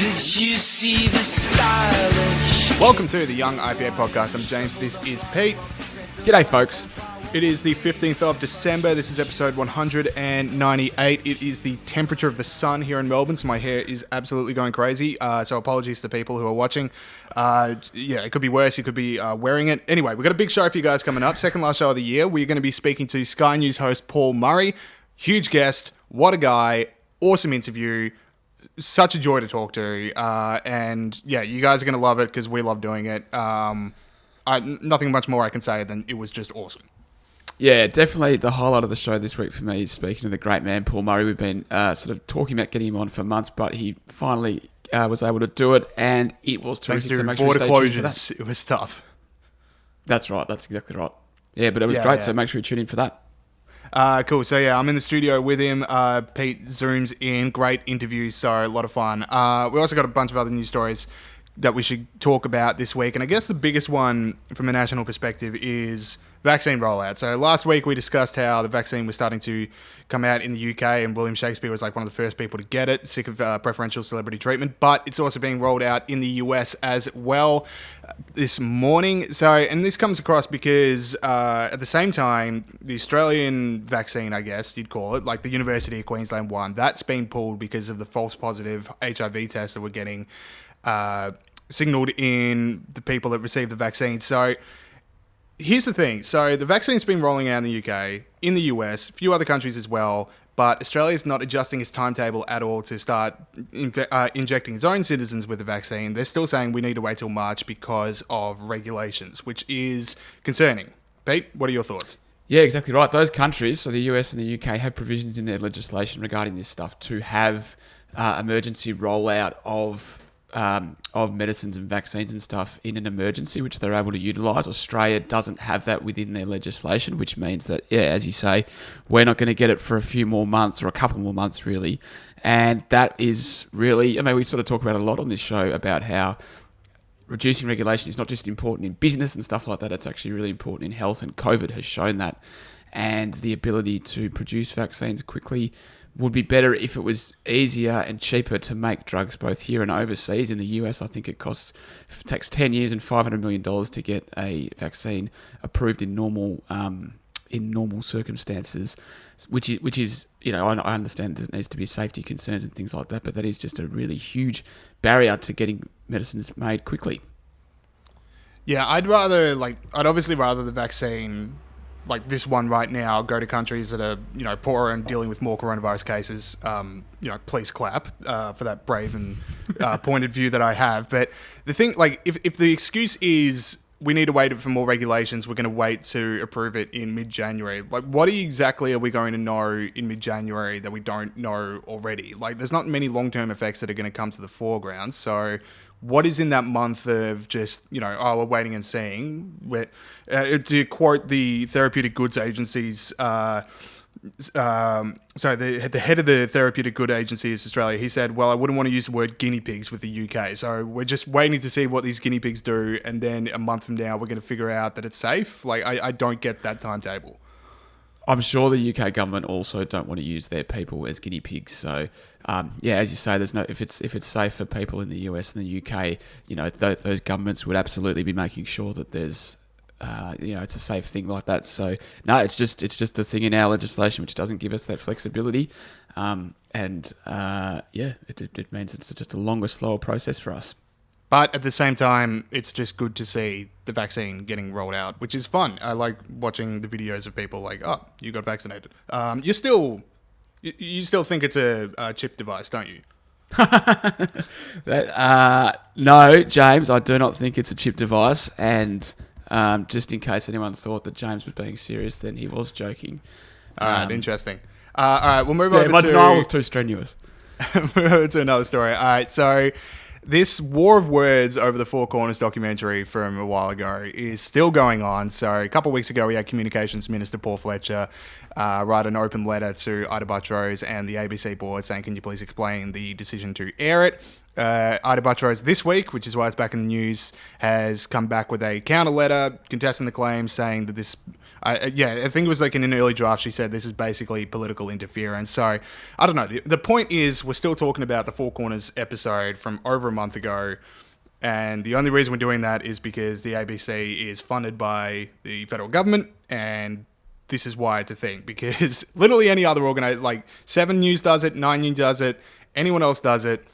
Did you see the stylish? Welcome to the Young IPA podcast. I'm James. This is Pete. G'day, folks. It is the 15th of December. This is episode 198. It is the temperature of the sun here in Melbourne, so my hair is absolutely going crazy. So apologies to the people who are watching. It could be worse. You could be wearing it. Anyway, we've got a big show for you guys coming up. Second last show of the year. We're going to be speaking to Sky News host Paul Murray. Huge guest. What a guy. Awesome interview. Such a joy to talk to. And yeah, you guys are going to love it because we love doing it. Nothing much more I can say than it was just awesome. Yeah, definitely the highlight of the show this week for me is speaking to the great man, Paul Murray. We've been sort of talking about getting him on for months, but he finally was able to do it, and it was terrific. Thanks to border closures, it was tough. That's right. That's exactly right. Yeah, but it was great, so make sure you tune in for that. Cool. So yeah, I'm in the studio with him. Pete zooms in. Great interview, so a lot of fun. We also got a bunch of other news stories that we should talk about this week, and I guess the biggest one from a national perspective is vaccine rollout. So last week we discussed how the vaccine was starting to come out in the UK, and William Shakespeare was like one of the first people to get it, sick of preferential celebrity treatment, but it's also being rolled out in the US as well this morning. So, and this comes across because at the same time, the Australian vaccine, I guess you'd call it, like the University of Queensland one, that's been pulled because of the false positive HIV test that we're getting signalled in the people that received the vaccine. So here's the thing. So the vaccine's been rolling out in the UK, in the US, a few other countries as well, but Australia's not adjusting its timetable at all to start injecting its own citizens with the vaccine. They're still saying we need to wait till March because of regulations, which is concerning. Pete, what are your thoughts? Yeah, exactly right. Those countries, so the US and the UK, have provisions in their legislation regarding this stuff to have emergency rollout of medicines and vaccines and stuff in an emergency, which they're able to utilise. Australia doesn't have that within their legislation, which means that, yeah, as you say, we're not going to get it for a few more months, or a couple more months, really. And that is really, I mean, we sort of talk about a lot on this show about how reducing regulation is not just important in business and stuff like that, it's actually really important in health, and COVID has shown that. And the ability to produce vaccines quickly would be better if it was easier and cheaper to make drugs both here and overseas. In the US, I think it takes 10 years and $500 million to get a vaccine approved in normal circumstances, which is I understand there needs to be safety concerns and things like that, but that is just a really huge barrier to getting medicines made quickly. Yeah, I'd obviously rather the vaccine, like this one right now, go to countries that are, poorer and dealing with more coronavirus cases. Please clap for that brave and pointed view that I have. But the thing, like, if the excuse is we need to wait for more regulations, we're going to wait to approve it in mid-January. Like, what exactly are we going to know in mid-January that we don't know already? Like, there's not many long-term effects that are going to come to the foreground. So what is in that month of just, we're waiting and seeing? To quote the Therapeutic Goods Agency's, the head of the Therapeutic Goods Agency is Australia, he said, well, I wouldn't want to use the word guinea pigs with the UK. So we're just waiting to see what these guinea pigs do, and then a month from now, we're going to figure out that it's safe. Like, I don't get that timetable. I'm sure the UK government also don't want to use their people as guinea pigs. So, as you say, there's no if it's safe for people in the US and the UK, those governments would absolutely be making sure that there's, it's a safe thing like that. So, no, it's just a thing in our legislation which doesn't give us that flexibility, it means it's just a longer, slower process for us. But at the same time, it's just good to see the vaccine getting rolled out, which is fun. I like watching the videos of people like, oh, you got vaccinated. You still think it's a chip device, don't you? No, James, I do not think it's a chip device. And just in case anyone thought that James was being serious, then he was joking. All right, interesting. All right, we'll move on to... my denial was too strenuous. Move over to another story. All right, so this war of words over the Four Corners documentary from a while ago is still going on. So a couple of weeks ago, we had Communications Minister Paul Fletcher write an open letter to Ita Buttrose and the ABC board saying, can you please explain the decision to air it? Ita Buttrose this week, which is why it's back in the news, has come back with a counter letter contesting the claims, saying that this I think it was like in an early draft she said this is basically political interference. So I don't know. The point is we're still talking about the Four Corners episode from over a month ago, and the only reason we're doing that is because the ABC is funded by the federal government, and this is why it's a thing. Because literally any other organization, like 7 News does it, 9 News does it, anyone else does it.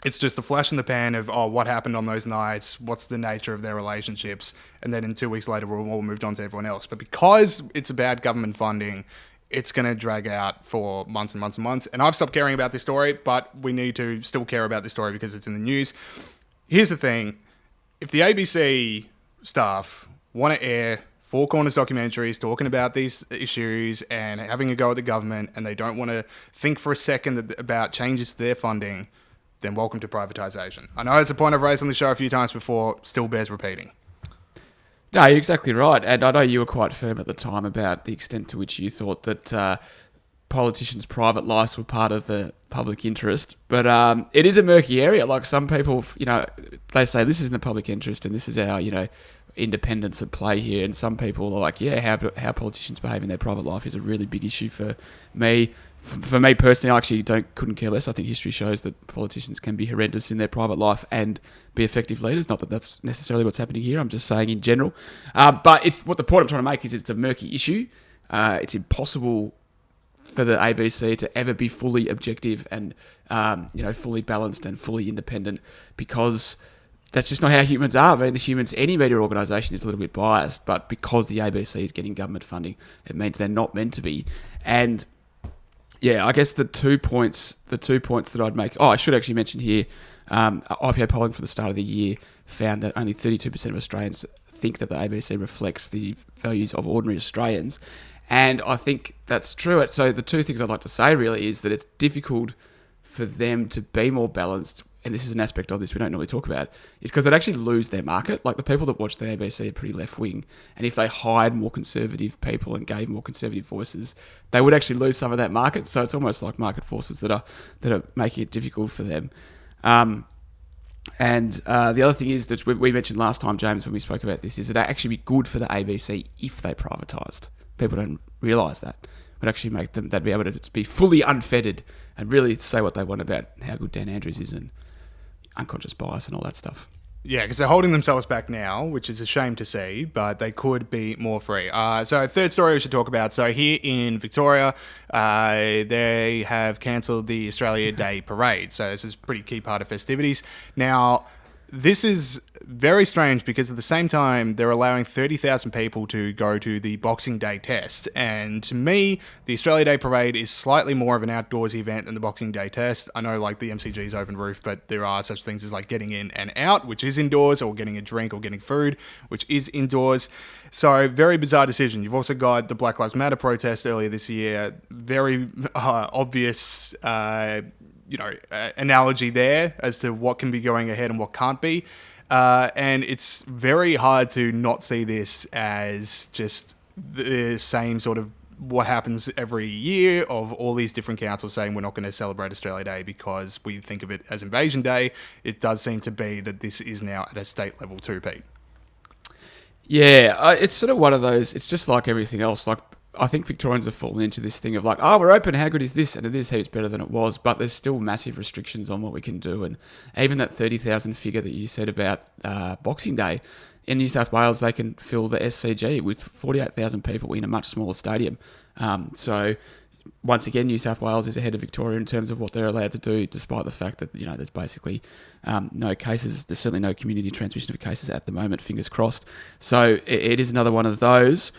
It's just a flash in the pan of, what happened on those nights, what's the nature of their relationships, and then in 2 weeks later, we're all moved on to everyone else. But because it's about government funding, it's going to drag out for months and months and months. And I've stopped caring about this story, but we need to still care about this story because it's in the news. Here's the thing. If the ABC staff want to air Four Corners documentaries talking about these issues and having a go at the government, and they don't want to think for a second about changes to their funding, then welcome to privatisation. I know it's a point I've raised on the show a few times before, still bears repeating. No, you're exactly right. And I know you were quite firm at the time about the extent to which you thought that politicians' private lives were part of the public interest. But it is a murky area. Like some people, they say this is in the public interest and this is our, independence at play here. And some people are like, how politicians behave in their private life is a really big issue for me. For me personally, I actually couldn't care less. I think history shows that politicians can be horrendous in their private life and be effective leaders. Not that that's necessarily what's happening here. I'm just saying in general. But the point I'm trying to make is it's a murky issue. It's impossible for the ABC to ever be fully objective and fully balanced and fully independent, because that's just not how humans are. I mean, any media organisation is a little bit biased, but because the ABC is getting government funding, it means they're not meant to be. And yeah, I guess the two points that I'd make. I should actually mention here, IPA polling for the start of the year found that only 32% of Australians think that the ABC reflects the values of ordinary Australians. And I think that's true. So the two things I'd like to say really is that it's difficult for them to be more balanced, and this is an aspect of this we don't normally talk about, is because they'd actually lose their market. Like the people that watch the ABC are pretty left-wing, and if they hired more conservative people and gave more conservative voices, they would actually lose some of that market. So it's almost like market forces that are making it difficult for them. And the other thing is that we mentioned last time, James, when we spoke about this, is that it actually be good for the ABC if they privatised. People don't realise that. Would actually make them, they'd be able to be fully unfettered and really say what they want about how good Dan Andrews is and unconscious bias and all that stuff. Yeah, because they're holding themselves back now, which is a shame to see, but they could be more free. So third story we should talk about. So here in Victoria, they have cancelled the Australia Day Parade. So this is a pretty key part of festivities. Now, this is very strange because at the same time, they're allowing 30,000 people to go to the Boxing Day test. And to me, the Australia Day Parade is slightly more of an outdoorsy event than the Boxing Day test. I know like the MCG's open roof, but there are such things as like getting in and out, which is indoors, or getting a drink or getting food, which is indoors. So very bizarre decision. You've also got the Black Lives Matter protest earlier this year. Very obvious analogy there as to what can be going ahead and what can't be. And it's very hard to not see this as just the same sort of what happens every year of all these different councils saying we're not going to celebrate Australia Day because we think of it as Invasion Day. It does seem to be that this is now at a state level too, Pete. Yeah, it's sort of one of those, it's just like everything else. Like, I think Victorians have fallen into this thing of like, we're open, how good is this? And it is heaps better than it was, but there's still massive restrictions on what we can do. And even that 30,000 figure that you said about Boxing Day, in New South Wales, they can fill the SCG with 48,000 people in a much smaller stadium. So once again, New South Wales is ahead of Victoria in terms of what they're allowed to do, despite the fact that, there's basically no cases. There's certainly no community transmission of cases at the moment, fingers crossed. So it is another one of those.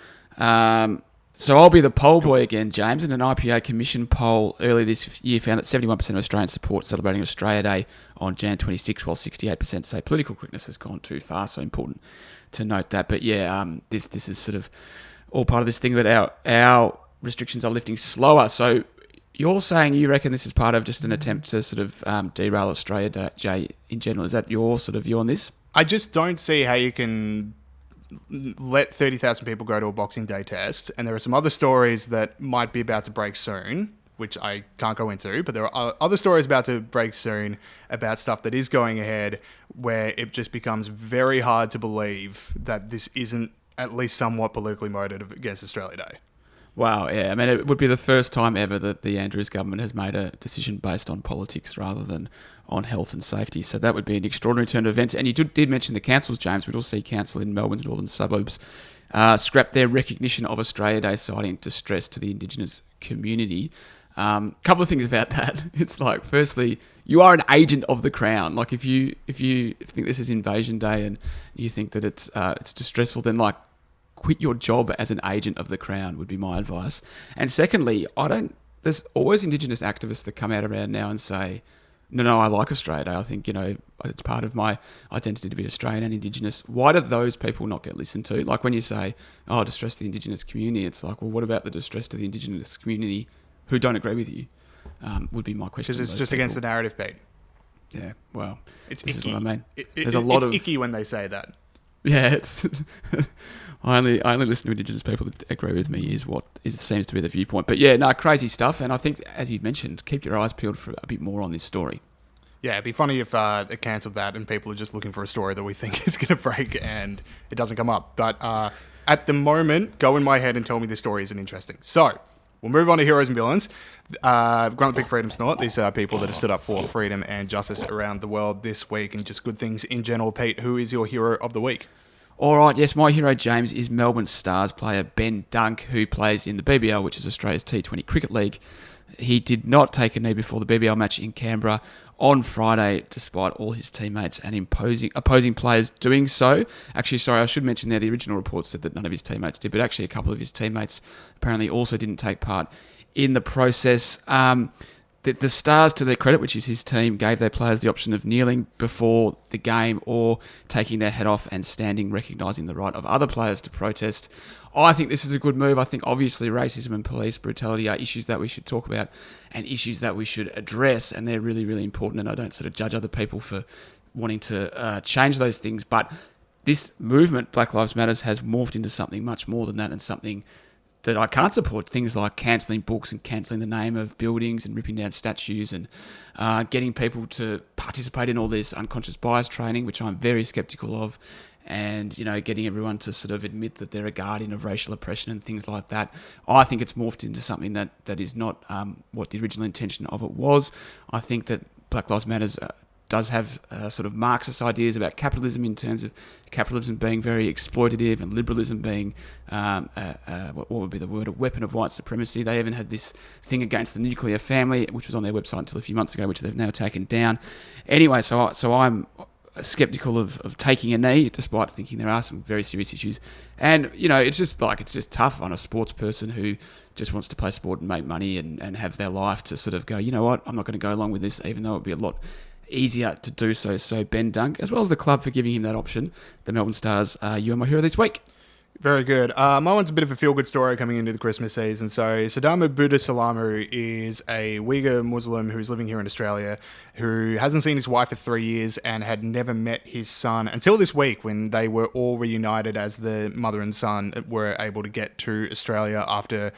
So I'll be the poll boy again, James. And an IPA Commission poll earlier this year found that 71% of Australians support celebrating Australia Day on Jan 26, while 68% say political correctness has gone too far. So important to note that. But yeah, this is sort of all part of this thing that our restrictions are lifting slower. So you're saying you reckon this is part of just an attempt to sort of derail Australia Day in general. Is that your sort of view on this? I just don't see how you can let 30,000 people go to a Boxing Day test, and there are some other stories that might be about to break soon, which I can't go into, but there are other stories about to break soon about stuff that is going ahead where it just becomes very hard to believe that this isn't at least somewhat politically motivated against Australia Day. Wow, yeah. I mean, it would be the first time ever that the Andrews government has made a decision based on politics rather than on health and safety. So that would be an extraordinary turn of events. And you did mention the councils, James. We'd all see council in Melbourne's northern suburbs scrap their recognition of Australia Day, citing distress to the Indigenous community. Couple of things about that. It's like, firstly, you are an agent of the Crown. Like, if you think this is Invasion Day and you think that it's distressful, then like, quit your job as an agent of the Crown would be my advice. And secondly, there's always Indigenous activists that come out around now and say, no, I like Australia Day. I think, it's part of my identity to be Australian and Indigenous. Why do those people not get listened to? Like when you say, distress the Indigenous community, it's like, well, what about the distress to the Indigenous community who don't agree with you? Would be my question. Because it's just against the narrative, Pete. Yeah, well, it's this icky. is what I mean. There's a lot of icky when they say that. Yeah, it's... I only listen to Indigenous people that agree with me seems to be the viewpoint. But yeah, crazy stuff. And I think, as you mentioned, keep your eyes peeled for a bit more on this story. Yeah, it'd be funny if they cancelled that and people are just looking for a story that we think is going to break and it doesn't come up. But at the moment, go in my head and tell me this story isn't interesting. So, we'll move on to heroes and villains. Grant the Big Freedom Snort. These are people that have stood up for freedom and justice around the world this week and just good things in general. Pete, who is your hero of the week? All right, yes, my hero, James, is Melbourne Stars player Ben Dunk, who plays in the BBL, which is Australia's T20 Cricket League. He did not take a knee before the BBL match in Canberra on Friday, despite all his teammates and opposing players doing so. Actually, sorry, I should mention there, the original report said that none of his teammates did, but actually a couple of his teammates apparently also didn't take part in the process. The Stars, to their credit, which is his team, gave their players the option of kneeling before the game or taking their head off and standing, recognising the right of other players to protest. I think this is a good move. I think obviously racism and police brutality are issues that we should talk about and issues that we should address, and they're really, really important, and I don't sort of judge other people for wanting to change those things. But this movement, Black Lives Matter, has morphed into something much more than that, and something that I can't support. Things like cancelling books and cancelling the name of buildings and ripping down statues and getting people to participate in all this unconscious bias training, which I'm very sceptical of, and getting everyone to sort of admit that they're a guardian of racial oppression and things like that. I think it's morphed into something that is not what the original intention of it was. I think that Black Lives Matter does have sort of Marxist ideas about capitalism, in terms of capitalism being very exploitative and liberalism being, what would be the word, a weapon of white supremacy. They even had this thing against the nuclear family, which was on their website until a few months ago, which they've now taken down. Anyway, so I'm skeptical of taking a knee, despite thinking there are some very serious issues. And, it's just tough on a sports person who just wants to play sport and make money and have their life to sort of go, you know what, I'm not going to go along with this, even though it would be a lot easier to do so. So Ben Dunk, as well as the club for giving him that option, the Melbourne Stars, you are my hero this week. Very good. My one's a bit of a feel-good story coming into the Christmas season. So Sadam Abudusalam is a Uighur Muslim who's living here in Australia, who hasn't seen his wife for 3 years and had never met his son until this week, when they were all reunited as the mother and son were able to get to Australia after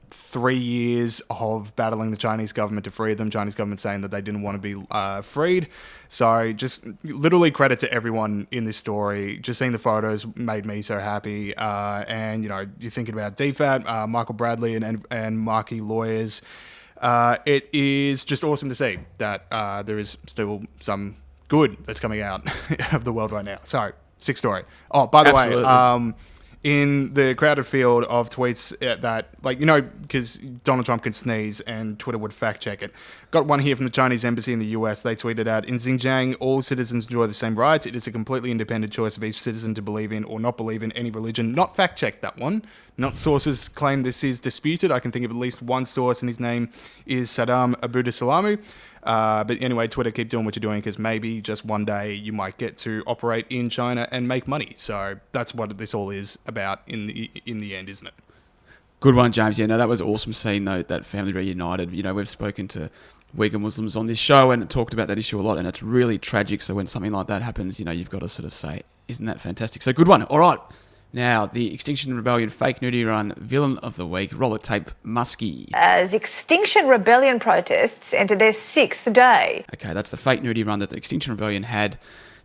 3 years of battling the Chinese government to free them. Chinese government saying that they didn't want to be freed. So just literally credit to everyone in this story. Just seeing the photos made me so happy. And you're thinking about DFAT, Michael Bradley and Markey lawyers. It is just awesome to see that there is still some good that's coming out of the world right now. So, sick story. Oh, by the way, in the crowded field of tweets that, because Donald Trump can sneeze and Twitter would fact check it. Got one here from the Chinese embassy in the US. They tweeted out, in Xinjiang, all citizens enjoy the same rights. It is a completely independent choice of each citizen to believe in or not believe in any religion. Not fact check that one. Not sources claim this is disputed. I can think of at least one source, and his name is Sadam Abudusalam. But anyway, Twitter, keep doing what you're doing, because maybe just one day you might get to operate in China and make money. So that's what this all is about in the end, isn't it? Good one, James. Yeah, no, that was awesome seeing that family reunited. We've spoken to Uighur Muslims on this show and talked about that issue a lot, and it's really tragic. So when something like that happens, you've got to sort of say, isn't that fantastic? So good one. All right. Now, the Extinction Rebellion fake nudity run villain of the week, roller tape Muskie. As Extinction Rebellion protests enter their 6th day. Okay, that's the fake nudity run that the Extinction Rebellion had.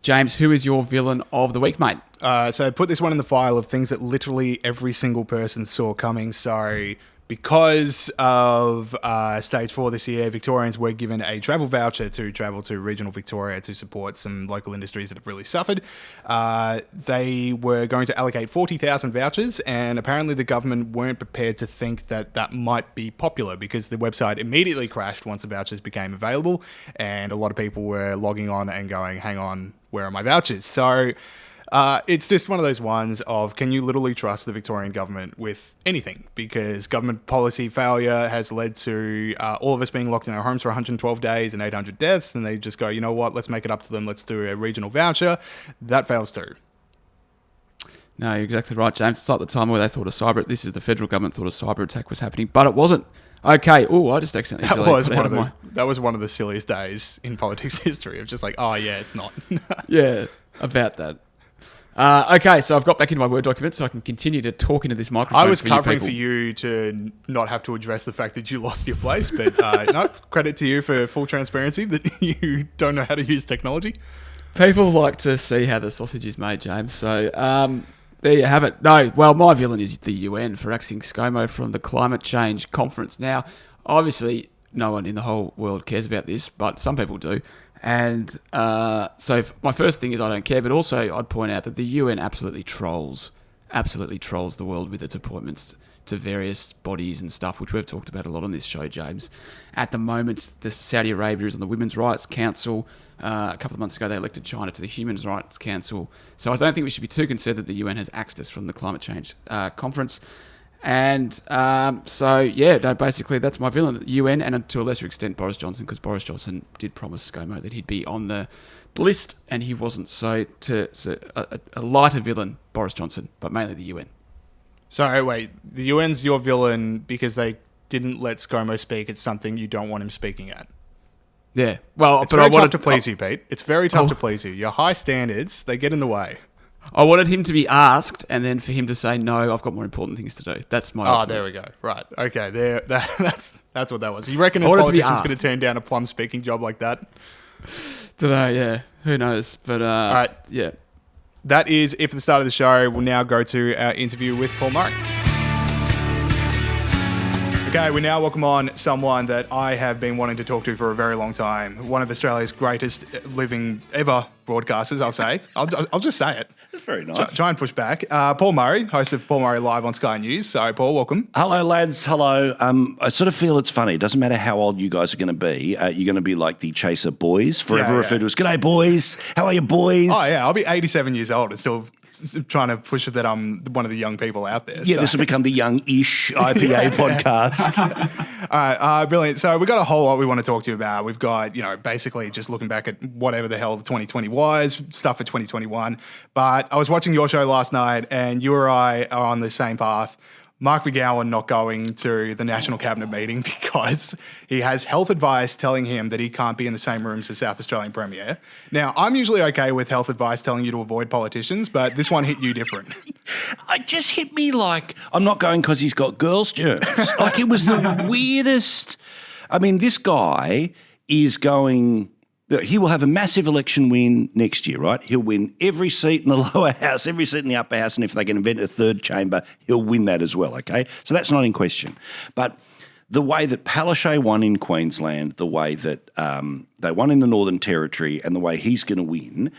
James, who is your villain of the week, mate? So I put this one in the file of things that literally every single person saw coming. So because of stage 4 this year, Victorians were given a travel voucher to travel to regional Victoria to support some local industries that have really suffered. They were going to allocate 40,000 vouchers, and apparently the government weren't prepared to think that that might be popular because the website immediately crashed once the vouchers became available, and a lot of people were logging on and going, hang on, where are my vouchers? So it's just one of those ones of, can you literally trust the Victorian government with anything? Because government policy failure has led to all of us being locked in our homes for 112 days and 800 deaths, and they just go, you know what, let's make it up to them, let's do a regional voucher. That fails too. No, you're exactly right, James. It's like the time where they thought a cyber... This is the federal government thought a cyber attack was happening, but it wasn't. Okay. Oh, I just accidentally... That was one of the silliest days in politics history of just like, oh yeah, it's not. Yeah, about that. Okay, so I've got back into my Word document so I can continue to talk into this microphone. I was covering for you to not have to address the fact that you lost your place, but no, credit to you for full transparency that you don't know how to use technology. People like to see how the sausage is made, James. So there you have it. No, well, my villain is the UN for axing ScoMo from the climate change conference. Now, obviously, no one in the whole world cares about this, but some people do. And so my first thing is I don't care, but also I'd point out that the UN absolutely trolls the world with its appointments to various bodies and stuff, which we've talked about a lot on this show, James. At the moment, the Saudi Arabia is on the Women's Rights Council. A couple of months ago, they elected China to the Human Rights Council. So I don't think we should be too concerned that the UN has axed us from the climate change conference. And basically that's my villain, the UN, and to a lesser extent Boris Johnson, because Boris Johnson did promise ScoMo that he'd be on the list, and he wasn't. So a lighter villain, Boris Johnson, but mainly the UN. So wait, the UN's your villain because they didn't let ScoMo speak at something you don't want him speaking at. Yeah, well, it's very tough to please you, Pete. It's very tough to please you. Your high standards, they get in the way. I wanted him to be asked, and then for him to say, no, I've got more important things to do. That's my ultimate. There we go. Right. Okay. That's what that was. You reckon a politician's going to turn down a plum speaking job like that? Don't know, yeah. Who knows? But, all right. Yeah. That is it for the start of the show. We'll now go to our interview with Paul Murray. Okay, we now welcome on someone that I have been wanting to talk to for a very long time. One of Australia's greatest living ever broadcasters, I'll say. I'll just say it. That's very nice. Try and push back. Paul Murray, host of Paul Murray Live on Sky News. So, Paul, welcome. Hello, lads. Hello. I sort of feel it's funny. It doesn't matter how old you guys are going to be. You're going to be like the Chaser boys, forever referred to as, "G'day, boys. How are you, boys?" Oh, yeah. I'll be 87 years old and still trying to push it that I'm one of the young people out there. Yeah, so. This will become the young-ish IPA podcast. All right, brilliant. So we've got a whole lot we want to talk to you about. We've got, basically just looking back at whatever the hell 2020 was, stuff for 2021. But I was watching your show last night, and you or I are on the same path. Mark McGowan not going to the National Cabinet meeting because he has health advice telling him that he can't be in the same room as the South Australian Premier. Now, I'm usually okay with health advice telling you to avoid politicians, but this one hit you different. It just hit me like, I'm not going because he's got girls' germs. Like, it was the weirdest. I mean, this guy is going... He will have a massive election win next year, right? He'll win every seat in the lower house, every seat in the upper house, and if they can invent a third chamber, he'll win that as well, okay? So that's not in question. But the way that Palaszczuk won in Queensland, the way that they won in the Northern Territory, and the way he's going to win,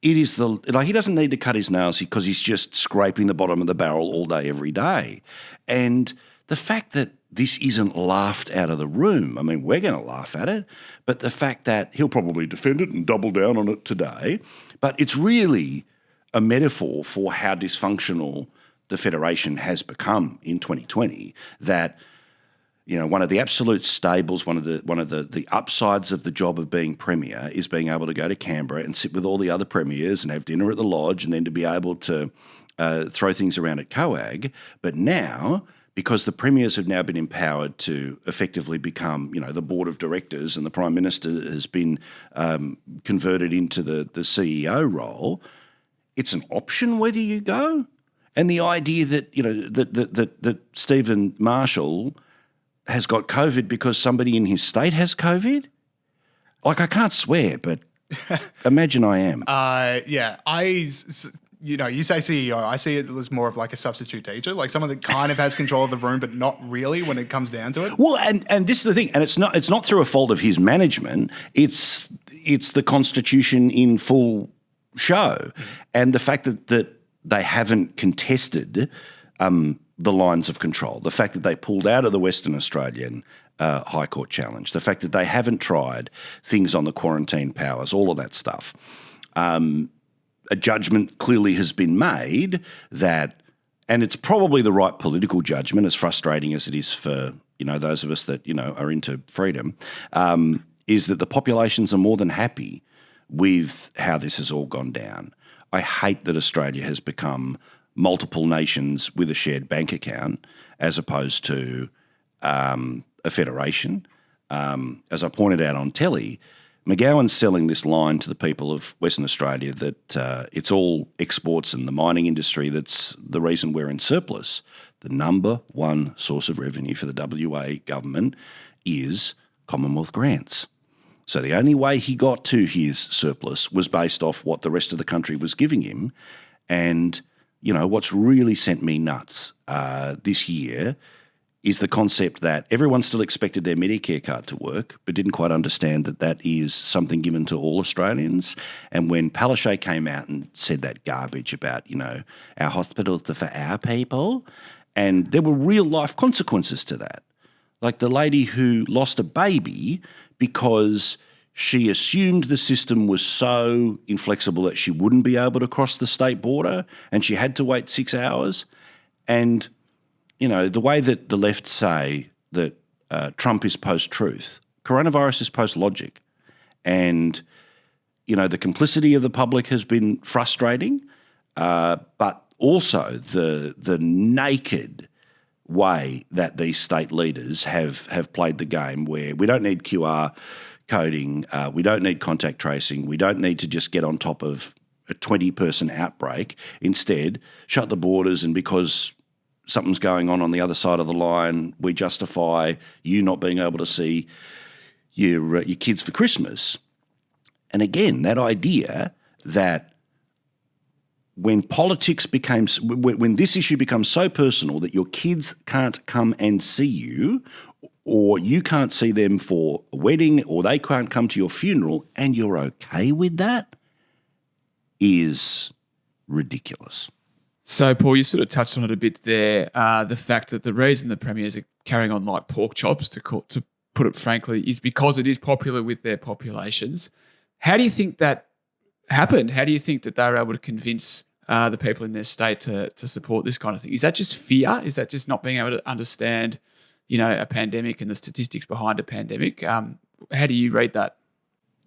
he doesn't need to cut his nails because he's just scraping the bottom of the barrel all day, every day. And the fact that this isn't laughed out of the room, I mean, we're going to laugh at it, but the fact that he'll probably defend it and double down on it today, but it's really a metaphor for how dysfunctional the Federation has become in 2020, that, one of the absolute stables, one of the upsides of the job of being Premier is being able to go to Canberra and sit with all the other premiers and have dinner at the lodge and then to be able to throw things around at COAG. But now, because the premiers have now been empowered to effectively become, the board of directors, and the Prime Minister has been converted into the CEO role, it's an option whether you go. And the idea that, that Stephen Marshall has got COVID because somebody in his state has COVID? Like, I can't swear, but imagine I am. You say CEO, I see it as more of like a substitute teacher, like someone that kind of has control of the room, but not really when it comes down to it. Well, and this is the thing, and it's not through a fault of his management. It's the Constitution in full show, and the fact that they haven't contested the lines of control, the fact that they pulled out of the Western Australian High Court challenge, the fact that they haven't tried things on the quarantine powers, all of that stuff. A judgment clearly has been made that, and it's probably the right political judgment, as frustrating as it is for those of us that are into freedom, is that the populations are more than happy with how this has all gone down. I hate that Australia has become multiple nations with a shared bank account as opposed to a federation. As I pointed out on telly, McGowan's selling this line to the people of Western Australia that it's all exports and the mining industry that's the reason we're in surplus. The number one source of revenue for the WA government is Commonwealth grants. So the only way he got to his surplus was based off what the rest of the country was giving him. And, what's really sent me nuts this year is the concept that everyone still expected their Medicare card to work, but didn't quite understand that that is something given to all Australians. And when Palaszczuk came out and said that garbage about, our hospitals are for our people, and there were real life consequences to that. Like the lady who lost a baby because she assumed the system was so inflexible that she wouldn't be able to cross the state border and she had to wait 6 hours. And the way that the left say that Trump is post-truth, coronavirus is post-logic. And, the complicity of the public has been frustrating, but also the naked way that these state leaders have played the game where we don't need QR coding, we don't need contact tracing, we don't need to just get on top of a 20-person outbreak. Instead, shut the borders, and because something's going on the other side of the line, we justify you not being able to see your kids for Christmas. And again, that idea that when when this issue becomes so personal that your kids can't come and see you, or you can't see them for a wedding, or they can't come to your funeral, and you're okay with that, is ridiculous. So, Paul, you sort of touched on it a bit there, the fact that the reason the premiers are carrying on like pork chops, to put it frankly, is because it is popular with their populations. How do you think that happened? How do you think that they were able to convince the people in their state to support this kind of thing? Is that just fear? Is that just not being able to understand, a pandemic and the statistics behind a pandemic? How do you read that?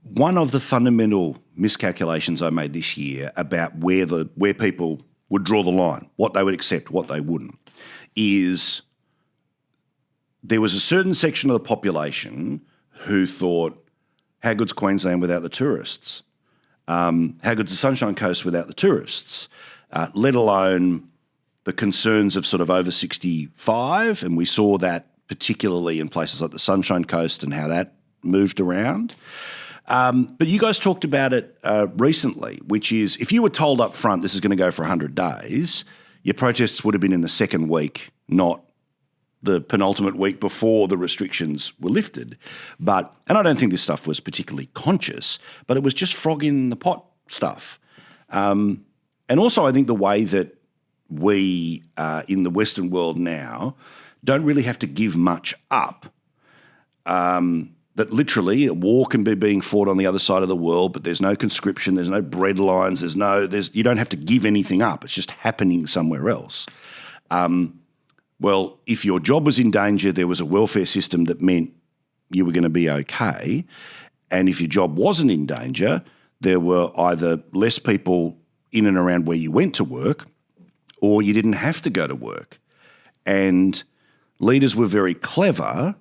One of the fundamental miscalculations I made this year about where people would draw the line, what they would accept, what they wouldn't, is there was a certain section of the population who thought, how good's Queensland without the tourists? How good's the Sunshine Coast without the tourists? Let alone the concerns of sort of over 65, and we saw that particularly in places like the Sunshine Coast and how that moved around. But you guys talked about it recently, which is if you were told up front this is going to go for 100 days, your protests would have been in the second week, not the penultimate week before the restrictions were lifted. And I don't think this stuff was particularly conscious, but it was just frog in the pot stuff. And also I think the way that we in the Western world now don't really have to give much up. That literally a war can be being fought on the other side of the world, but there's no conscription, there's no bread lines, you don't have to give anything up. It's just happening somewhere else. Well, if your job was in danger, there was a welfare system that meant you were going to be okay. And if your job wasn't in danger, there were either less people in and around where you went to work, or you didn't have to go to work. And leaders were very clever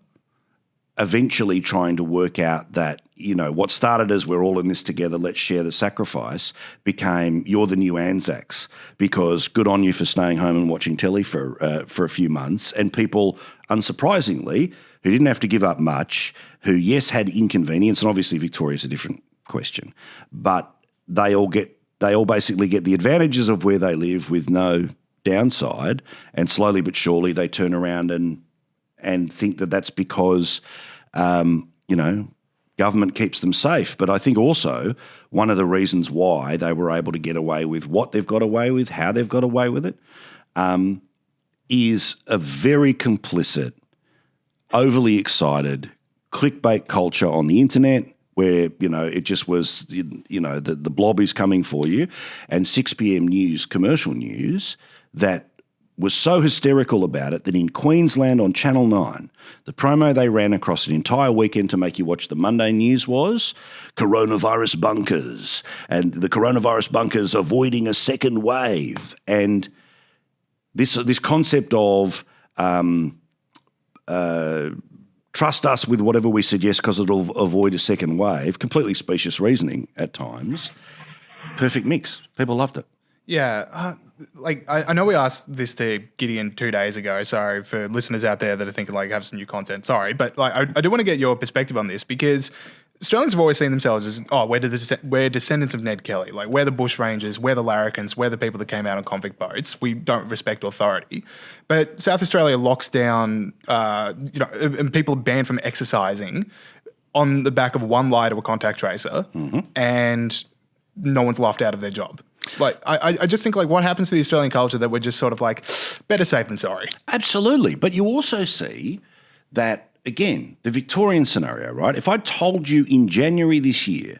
eventually trying to work out that, what started as we're all in this together, let's share the sacrifice, became you're the new Anzacs, because good on you for staying home and watching telly for a few months. And people, unsurprisingly, who didn't have to give up much, who, yes, had inconvenience, and obviously Victoria's a different question, but they all basically get the advantages of where they live with no downside, and slowly but surely they turn around and think that that's because, government keeps them safe. But I think also one of the reasons why they were able to get away with what they've got away with, how they've got away with it, is a very complicit, overly excited clickbait culture on the internet where, it just was, the blob is coming for you, and 6 p.m. news, commercial news, that was so hysterical about it that in Queensland on Channel 9, the promo they ran across an entire weekend to make you watch the Monday news was coronavirus bunkers, and the coronavirus bunkers avoiding a second wave. And this concept of trust us with whatever we suggest because it'll avoid a second wave, completely specious reasoning at times, perfect mix. People loved it. Yeah. I know we asked this to Gideon 2 days ago. Sorry for listeners out there that are thinking have some new content. Sorry, but I do want to get your perspective on this, because Australians have always seen themselves as, we're descendants of Ned Kelly. We're the bushrangers, we're the larrikins, we're the people that came out on convict boats. We don't respect authority. But South Australia locks down, and people are banned from exercising on the back of one lie to a contact tracer, and no one's laughed out of their job. I just think what happens to the Australian culture that we're just sort of better safe than sorry. Absolutely. But you also see that, again, the Victorian scenario, right? If I told you in January this year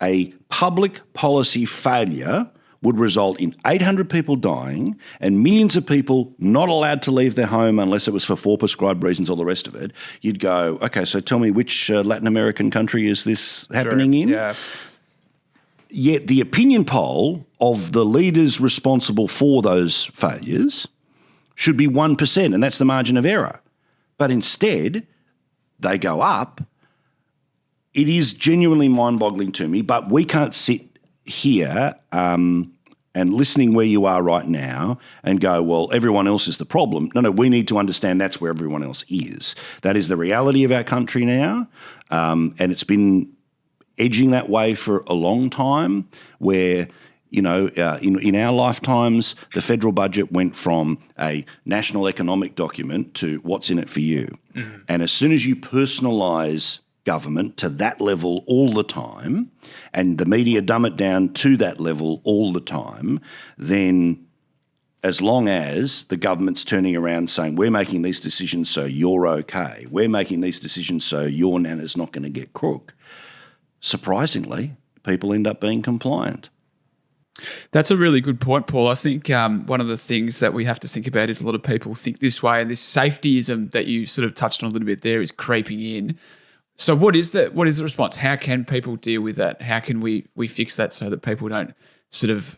a public policy failure would result in 800 people dying and millions of people not allowed to leave their home unless it was for 4 prescribed reasons, all the rest of it, you'd go, okay, so tell me which Latin American country is this happening in? Yeah. Yet the opinion poll of the leaders responsible for those failures should be 1%, and that's the margin of error. But instead, they go up. It is genuinely mind-boggling to me, but we can't sit here and listening where you are right now and go, well, everyone else is the problem. No, we need to understand that's where everyone else is. That is the reality of our country now, and it's been edging that way for a long time, where, in our lifetimes, the federal budget went from a national economic document to what's in it for you. Mm. And as soon as you personalise government to that level all the time, and the media dumb it down to that level all the time, then as long as the government's turning around saying, we're making these decisions so you're okay, we're making these decisions so your nana's not going to get crook, surprisingly, people end up being compliant. That's a really good point, Paul. I think one of the things that we have to think about is a lot of people think this way, and this safetyism that you sort of touched on a little bit there is creeping in. So what is the response? How can people deal with that? How can we fix that so that people don't sort of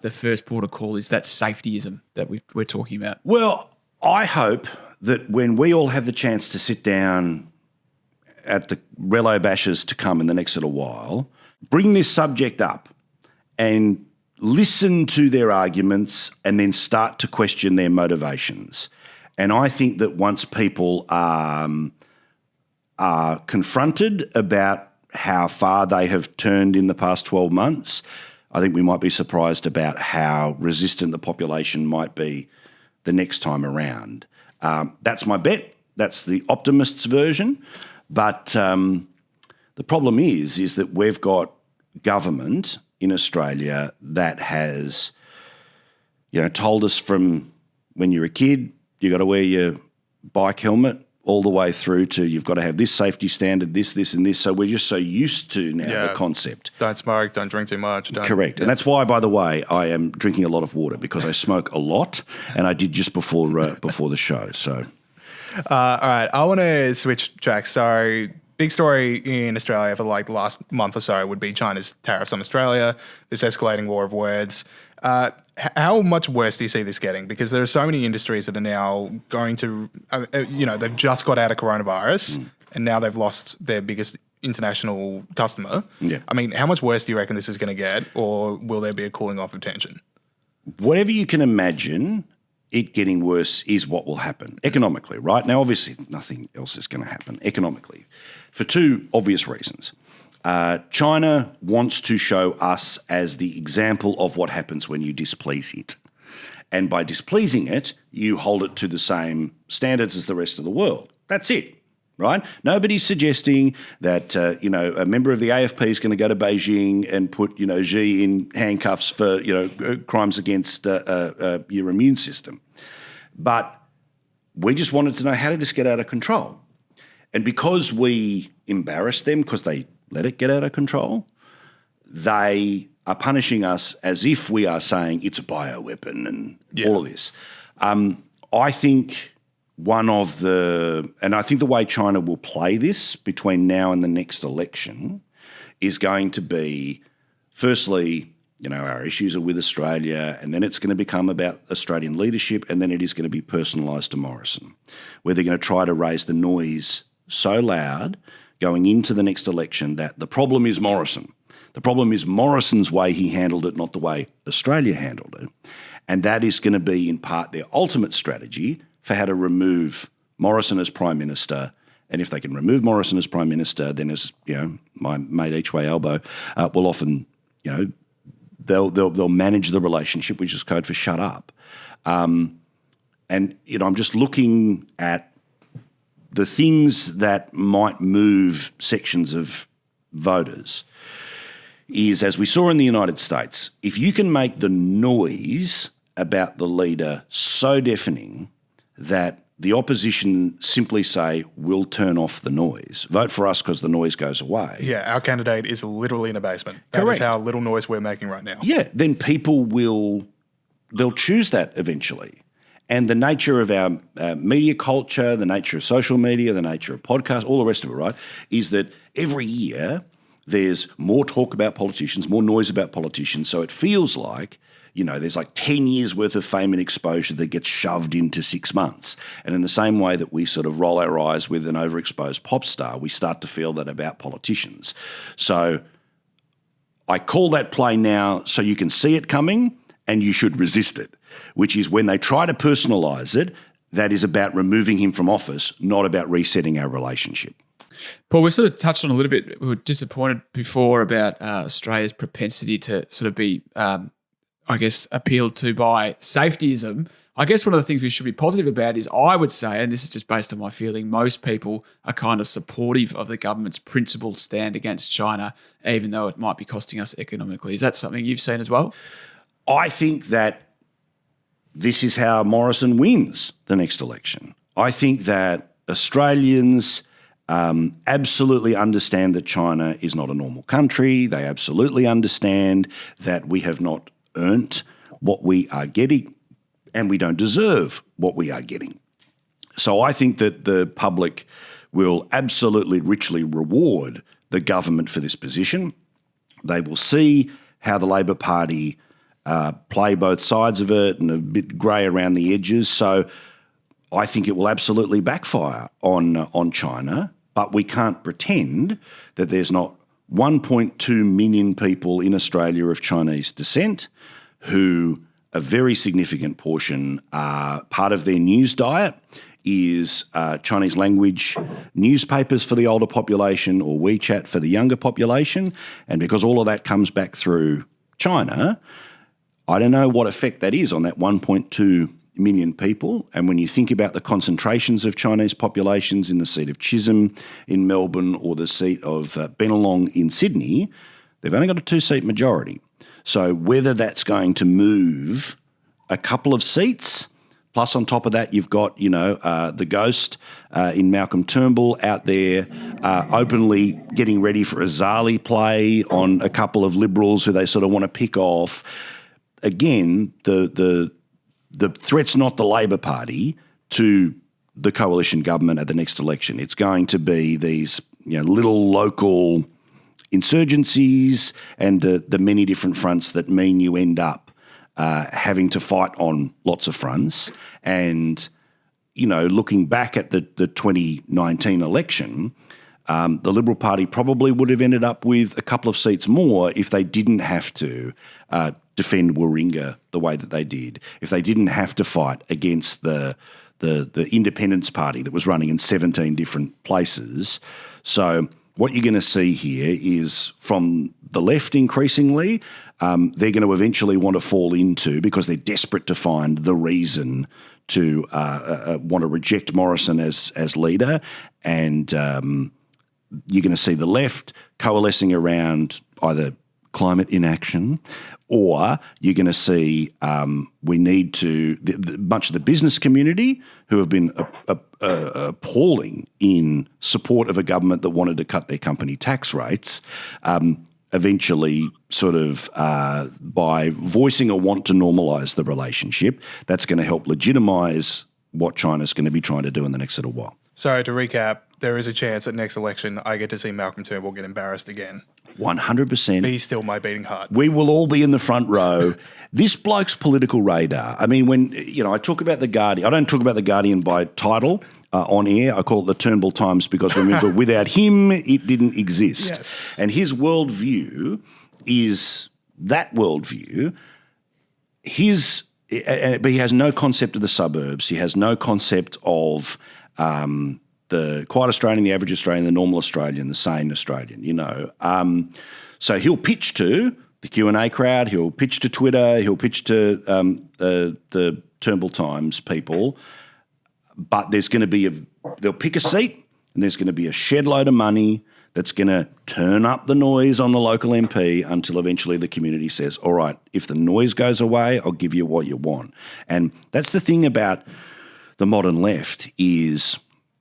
the first port of call is that safetyism that we're talking about? Well, I hope that when we all have the chance to sit down at the Relo Bashers to come in the next little while, bring this subject up and listen to their arguments and then start to question their motivations. And I think that once people are confronted about how far they have turned in the past 12 months, I think we might be surprised about how resistant the population might be the next time around. That's my bet. That's the optimist's version. But the problem is that we've got government in Australia that has, told us from when you're a kid, you got to wear your bike helmet, all the way through to you've got to have this safety standard, this and this. So we're just so used to now the concept. Don't smoke, don't drink too much. Correct. Yeah. And that's why, by the way, I am drinking a lot of water, because I smoke a lot, and I did just before the show. So, all right, I want to switch tracks. So, big story in Australia for the last month or so would be China's tariffs on Australia, this escalating war of words. How much worse do you see this getting? Because there are so many industries that are now going to, they've just got out of coronavirus and now they've lost their biggest international customer. Yeah. I mean, how much worse do you reckon this is going to get, or will there be a cooling off of tension? Whatever you can imagine it getting worse is what will happen economically, right? Now, obviously, nothing else is going to happen economically for two obvious reasons. China wants to show us as the example of what happens when you displease it. And by displeasing it, you hold it to the same standards as the rest of the world. That's it, right? Nobody's suggesting that, a member of the AFP is going to go to Beijing and put, Xi in handcuffs for, crimes against your immune system. But we just wanted to know, how did this get out of control? And because we embarrassed them, because they let it get out of control, they are punishing us as if we are saying it's a bioweapon and all of this. I think I think the way China will play this between now and the next election is going to be, firstly, our issues are with Australia, and then it's going to become about Australian leadership, and then it is going to be personalised to Morrison, where they're going to try to raise the noise so loud going into the next election that the problem is Morrison. The problem is Morrison's way he handled it, not the way Australia handled it. And that is going to be, in part, their ultimate strategy for how to remove Morrison as Prime Minister. And if they can remove Morrison as Prime Minister, then, as my mate Each Way Elbow will often, they'll manage the relationship, which is code for shut up. I'm just looking at the things that might move sections of voters. Is, as we saw in the United States, if you can make the noise about the leader so deafening that the opposition simply say, we'll turn off the noise. Vote for us because the noise goes away. Yeah, our candidate is literally in a basement. That Correct. is how little noise we're making right now. Yeah, then people they'll choose that eventually. And the nature of our media culture, the nature of social media, the nature of podcasts, all the rest of it, right, is that every year there's more talk about politicians, more noise about politicians. So it feels like, there's like 10 years worth of fame and exposure that gets shoved into 6 months. And in the same way that we sort of roll our eyes with an overexposed pop star, we start to feel that about politicians. So I call that play now so you can see it coming and you should resist it, which is when they try to personalise it, that is about removing him from office, not about resetting our relationship. Paul, we sort of touched on a little bit. We were disappointed before about Australia's propensity to sort of be, appealed to by safetyism. I guess one of the things we should be positive about is, I would say, and this is just based on my feeling, most people are kind of supportive of the government's principled stand against China, even though it might be costing us economically. Is that something you've seen as well? I think that this is how Morrison wins the next election. I think that Australians absolutely understand that China is not a normal country. They absolutely understand that we have not earned what we are getting and we don't deserve what we are getting. So I think that the public will absolutely richly reward the government for this position. They will see how the Labor Party play both sides of it and a bit grey around the edges. So I think it will absolutely backfire on China. But we can't pretend that there's not 1.2 million people in Australia of Chinese descent who a very significant portion are part of their news diet is Chinese language newspapers for the older population or WeChat for the younger population. And because all of that comes back through China, I don't know what effect that is on that 1.2 million people. And when you think about the concentrations of Chinese populations in the seat of Chisholm in Melbourne or the seat of Bennelong in Sydney, they've only got a 2-seat majority. So whether that's going to move a couple of seats, plus on top of that you've got, the ghost in Malcolm Turnbull out there openly getting ready for a Zali play on a couple of Liberals who they sort of want to pick off. Again, the threat's not the Labor Party to the coalition government at the next election. It's going to be these little local insurgencies and the many different fronts that mean you end up having to fight on lots of fronts. And, looking back at the 2019 election, the Liberal Party probably would have ended up with a couple of seats more if they didn't have to defend Warringah the way that they did, if they didn't have to fight against the Independence Party that was running in 17 different places. So what you're going to see here is from the left increasingly, they're going to eventually want to fall into, because they're desperate to find the reason to want to reject Morrison as leader, and you're going to see the left coalescing around either climate inaction, or you're going to see we need to much of the business community who have been appalling in support of a government that wanted to cut their company tax rates, eventually sort of by voicing a want to normalise the relationship, that's going to help legitimise what China's going to be trying to do in the next little while. So to recap, there is a chance that next election I get to see Malcolm Turnbull get embarrassed again. 100%. He's still my beating heart. We will all be in the front row. This bloke's political radar. I mean, when I talk about The Guardian, I don't talk about The Guardian by title on air. I call it the Turnbull Times because, remember, without him, it didn't exist. Yes. And his worldview is that worldview. But he has no concept of the suburbs. He has no concept of the quiet Australian, the average Australian, the normal Australian, the sane Australian, So he'll pitch to the Q&A crowd, he'll pitch to Twitter, he'll pitch to the Turnbull Times people, but there's going to be they'll pick a seat and there's going to be a shed load of money that's going to turn up the noise on the local MP until eventually the community says, all right, if the noise goes away, I'll give you what you want. And that's the thing about the modern left is,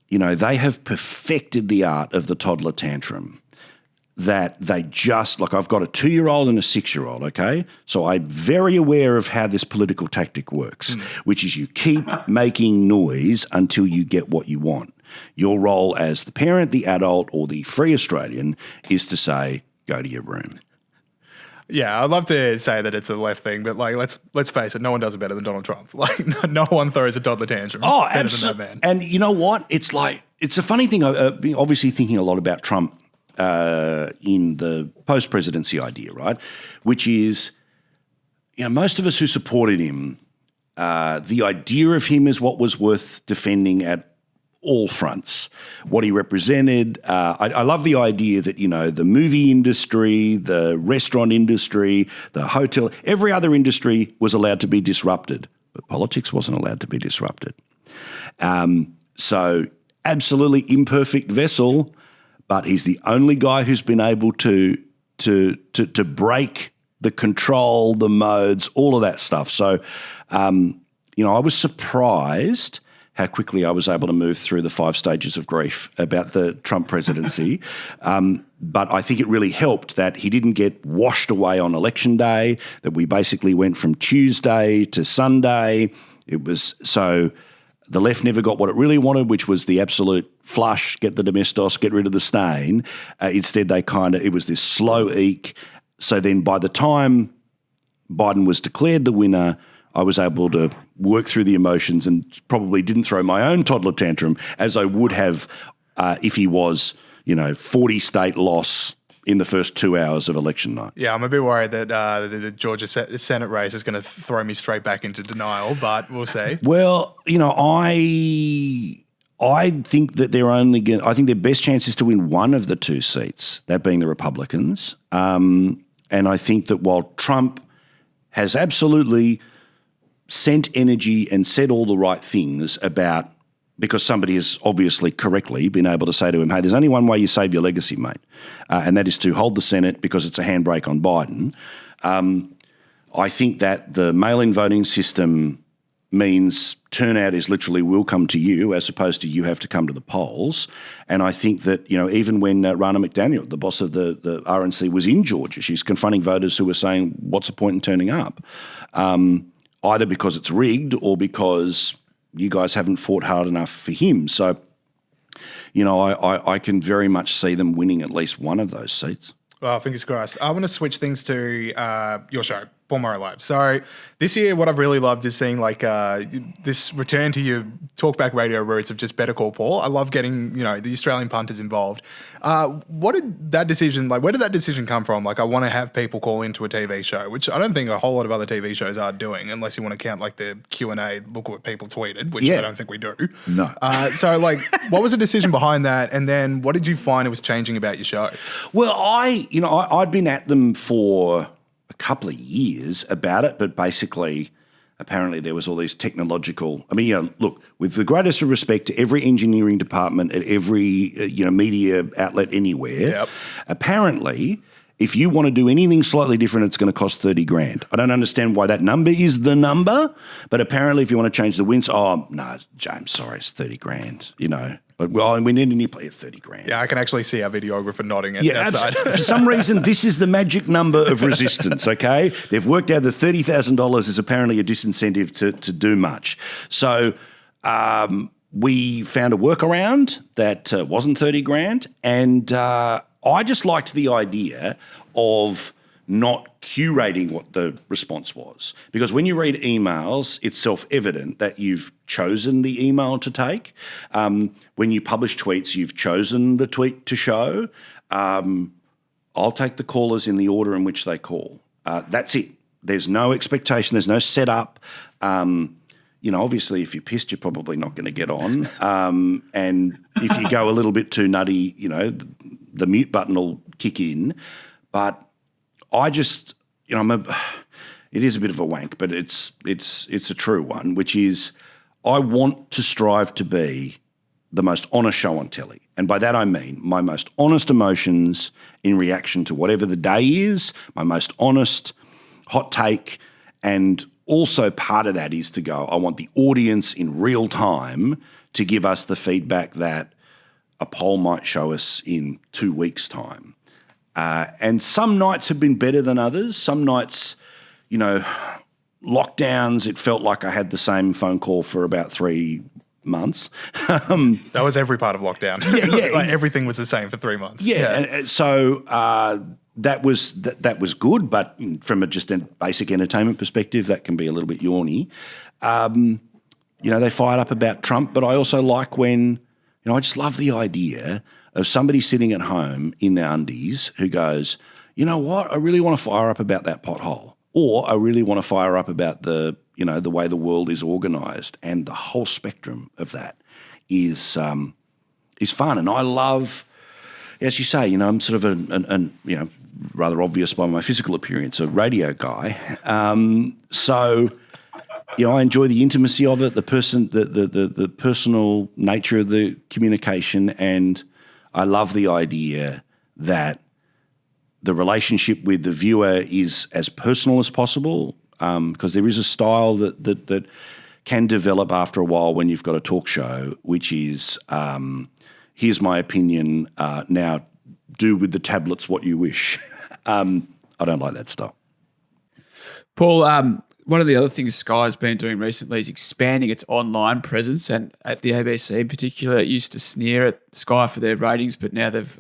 they have perfected the art of the toddler tantrum, that they just, like, I've got a 2-year-old and a 6-year-old, okay? So I'm very aware of how this political tactic works, which is you keep making noise until you get what you want. Your role as the parent, the adult, or the free Australian is to say, go to your room. Yeah, I'd love to say that it's a left thing, but let's face it, no one does it better than Donald Trump. No one throws a toddler tantrum better than that man. And you know what? It's a funny thing. I've been obviously thinking a lot about Trump in the post-presidency idea, right? Which is, most of us who supported him, the idea of him is what was worth defending at all fronts. What he represented, I love the idea that, the movie industry, the restaurant industry, the hotel, every other industry was allowed to be disrupted, but politics wasn't allowed to be disrupted. So absolutely imperfect vessel, but he's the only guy who's been able to break the control, the modes, all of that stuff. So, I was surprised how quickly I was able to move through the 5 stages of grief about the Trump presidency. But I think it really helped that he didn't get washed away on election day, that we basically went from Tuesday to Sunday. It was so the left never got what it really wanted, which was the absolute flush, get the domestos, get rid of the stain. Instead, it was this slow eke. So then by the time Biden was declared the winner, I was able to work through the emotions and probably didn't throw my own toddler tantrum as I would have if he was, 40-state loss in the first 2 hours of election night. Yeah, I'm a bit worried that the Georgia Senate race is going to throw me straight back into denial, but we'll see. Well, I think that I think their best chance is to win one of the 2 seats, that being the Republicans. And I think that while Trump has absolutely sent energy and said all the right things about, because somebody has obviously correctly been able to say to him, hey, there's only one way you save your legacy, mate, and that is to hold the Senate because it's a handbrake on Biden. I think that the mail-in voting system means turnout is literally will come to you as opposed to you have to come to the polls. And I think that, even when Rana McDaniel, the boss of the RNC, was in Georgia, she's confronting voters who were saying, what's the point in turning up? Either because it's rigged or because you guys haven't fought hard enough for him. So, I can very much see them winning at least one of those seats. Well, fingers crossed. I want to switch things to your show. Paul Murray Live. So this year, what I've really loved is seeing like this return to your talkback radio roots of just Better Call Paul. I love getting the Australian punters involved. What did that decision like? Where did that decision come from? Like, I want to have people call into a TV show, which I don't think a whole lot of other TV shows are doing, unless you want to count like the Q&A. Look what people tweeted, which I don't think we do. No. So like, what was the decision behind that? And then what did you find it was changing about your show? Well, I'd been at them for a couple of years about it, but basically, apparently there was all these technological. I mean, look, with the greatest of respect to every engineering department at every media outlet anywhere, apparently, if you want to do anything slightly different, it's going to cost $30,000. I don't understand why that number is the number, but apparently, if you want to change the winds, no, James, sorry, it's $30,000. Well, we need a new player, $30,000. Yeah, I can actually see our videographer nodding outside. For some reason, this is the magic number of resistance, okay? They've worked out that $30,000 is apparently a disincentive to do much. So we found a workaround that wasn't $30,000, and I just liked the idea of not curating what the response was. Because when you read emails, it's self-evident that you've chosen the email to take. When you publish tweets, you've chosen the tweet to show. I'll take the callers in the order in which they call. That's it. There's no expectation. There's no setup. Obviously, if you're pissed, you're probably not going to get on. And if you go a little bit too nutty, the mute button will kick in. But I just, it is a bit of a wank, but it's a true one, which is I want to strive to be the most honest show on telly. And by that I mean my most honest emotions in reaction to whatever the day is, my most honest hot take, and also part of that is to go, I want the audience in real time to give us the feedback that a poll might show us in 2 weeks' time. And some nights have been better than others. Some nights, lockdowns, it felt like I had the same phone call for about 3 months. That was every part of lockdown. Like everything was the same for 3 months. And so that was good, but from just a basic entertainment perspective, that can be a little bit yawny. They fired up about Trump, but I also like when, I just love the idea of somebody sitting at home in their undies who goes, you know what, I really want to fire up about that pothole, or I really want to fire up about the way the world is organised, and the whole spectrum of that is fun. And I love, as you say, I'm sort of an rather obvious by my physical appearance, a radio guy. So I enjoy the intimacy of it, the personal nature of the communication, and I love the idea that the relationship with the viewer is as personal as possible, because there is a style that can develop after a while when you've got a talk show, which is here's my opinion, now do with the tablets what you wish. I don't like that style. Paul, one of the other things Sky's been doing recently is expanding its online presence, and at the ABC in particular, it used to sneer at Sky for their ratings, but now they've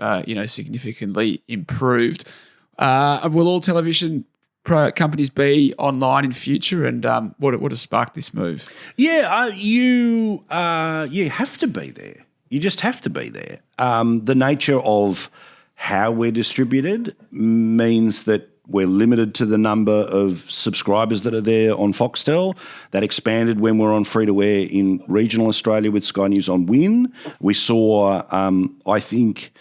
significantly improved. Will all television companies be online in future, and what has sparked this move? Yeah, you have to be there. You just have to be there. The nature of how we're distributed means that we're limited to the number of subscribers that are there on Foxtel. That expanded when we're on free-to-air in regional Australia with Sky News on Win. We saw, I think,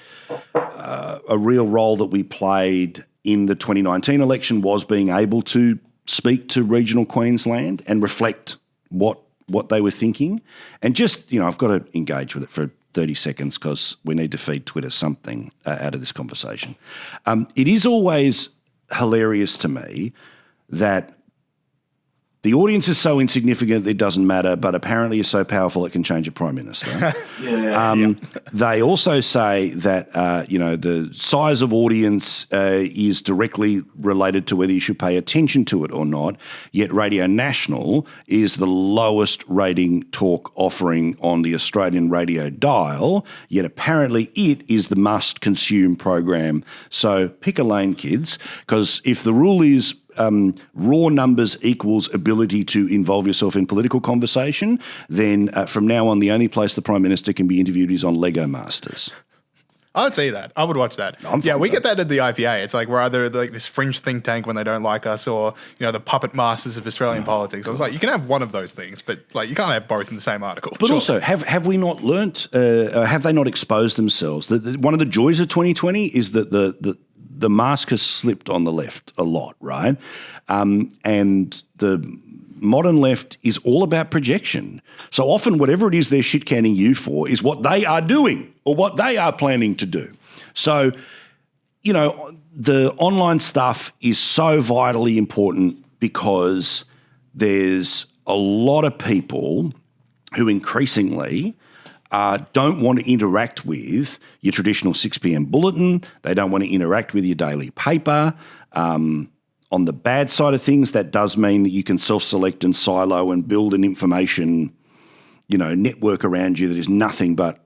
a real role that we played in the 2019 election was being able to speak to regional Queensland and reflect what they were thinking. And just, I've got to engage with it for 30 seconds because we need to feed Twitter something out of this conversation. It is always hilarious to me that the audience is so insignificant it doesn't matter, but apparently is so powerful it can change a prime minister. They also say that the size of audience is directly related to whether you should pay attention to it or not, yet Radio National is the lowest rating talk offering on the Australian radio dial, yet apparently it is the must-consume program. So pick a lane, kids, because if the rule is raw numbers equals ability to involve yourself in political conversation, then from now on, the only place the Prime Minister can be interviewed is on Lego Masters. I would see that. I would watch that. We get that at the IPA. It's like we're either like this fringe think tank when they don't like us, or the puppet masters of Australian politics. I was like, you can have one of those things, but like you can't have both in the same article. But also, have we not learnt? Have they not exposed themselves? One of the joys of 2020 is that the mask has slipped on the left a lot, right? And the modern left is all about projection. So often whatever it is they're shit-canning you for is what they are doing or what they are planning to do. So, the online stuff is so vitally important because there's a lot of people who increasingly don't want to interact with your traditional 6 p.m. bulletin. They don't want to interact with your daily paper. On the bad side of things, that does mean that you can self-select and silo and build an information, network around you that is nothing but,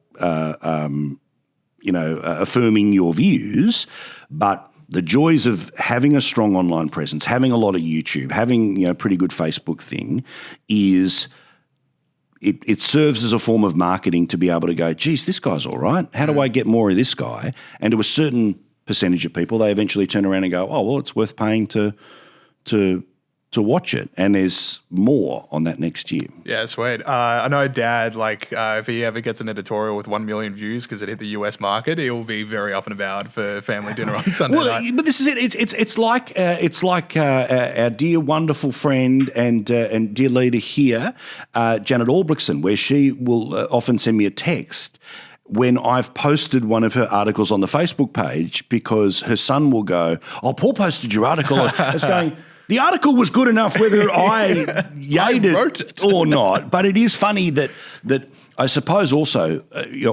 affirming your views. But the joys of having a strong online presence, having a lot of YouTube, having a pretty good Facebook thing is it serves as a form of marketing to be able to go, geez, this guy's all right. How do I get more of this guy? And to a certain percentage of people, they eventually turn around and go, oh, well, it's worth paying to watch it. And there's more on that next year. Yeah, sweet. I know Dad, if he ever gets an editorial with 1 million views because it hit the US market, he will be very up and about for family dinner on Sunday night. But this is it. It's like our dear, wonderful friend and dear leader here, Janet Albrechtsen, where she will often send me a text when I've posted one of her articles on the Facebook page, because her son will go, oh, Paul posted your article. It's going, the article was good enough whether I wrote it or not. But it is funny that I suppose also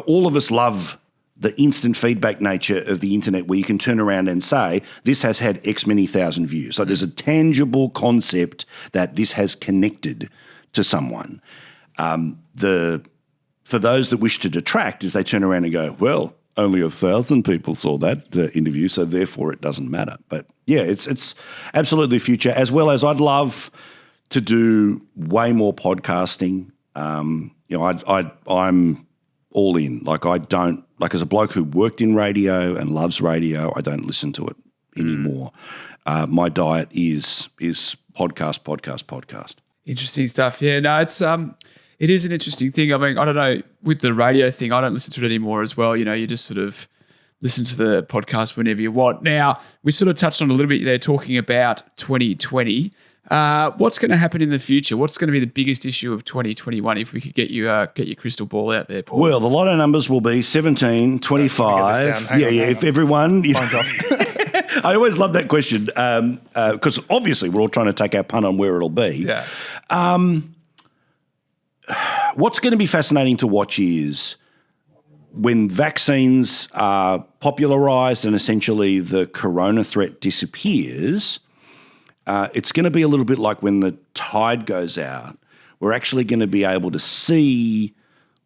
all of us love the instant feedback nature of the internet, where you can turn around and say, this has had X many thousand views. So there's a tangible concept that this has connected to someone. For those that wish to detract, is they turn around and go, well, only 1,000 people saw that interview, so therefore it doesn't matter. But yeah, it's absolutely future, as well as I'd love to do way more podcasting. I'm all in. As a bloke who worked in radio and loves radio, I don't listen to it anymore. My diet is podcast. Interesting stuff. Yeah, no, it is an interesting thing. I mean, I don't know, with the radio thing, I don't listen to it anymore as well. You just sort of listen to the podcast whenever you want. Now, we sort of touched on a little bit there talking about 2020. What's going to happen in the future? What's going to be the biggest issue of 2021 if we could get your crystal ball out there, Paul? Well, the lotto numbers will be 17, 25. If everyone... Mine's off. I always love that question because obviously we're all trying to take our punt on where it'll be. Yeah. What's going to be fascinating to watch is when vaccines are popularised and essentially the corona threat disappears, it's going to be a little bit like when the tide goes out. We're actually going to be able to see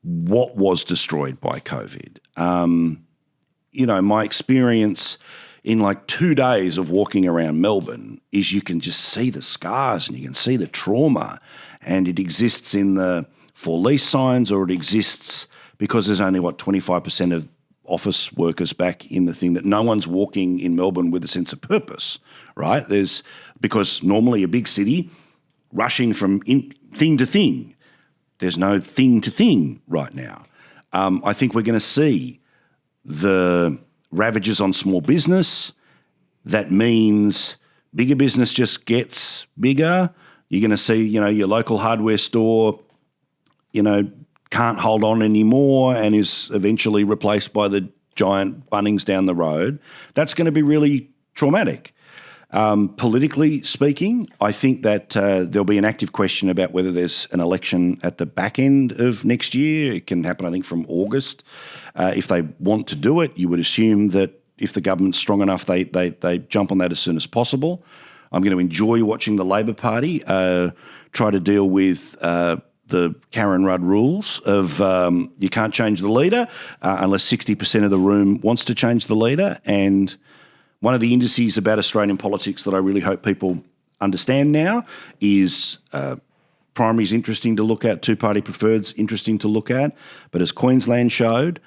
what was destroyed by COVID. My experience in 2 days of walking around Melbourne is you can just see the scars and you can see the trauma, and it exists in the for lease signs, or it exists because there's only 25% of office workers back in the thing, that no one's walking in Melbourne with a sense of purpose, right? Because normally a big city rushing from thing to thing. There's no thing to thing right now. I think we're going to see the ravages on small business. That means bigger business just gets bigger. You're going to see, your local hardware store, can't hold on anymore and is eventually replaced by the giant Bunnings down the road. That's going to be really traumatic. Politically speaking, I think that there'll be an active question about whether there's an election at the back end of next year. It can happen, I think, from August. If they want to do it, you would assume that if the government's strong enough, they jump on that as soon as possible. I'm going to enjoy watching the Labor Party try to deal with the Karen Rudd rules of you can't change the leader unless 60% of the room wants to change the leader. And one of the indices about Australian politics that I really hope people understand now is primaries interesting to look at, two-party preferred's interesting to look at, but as Queensland showed,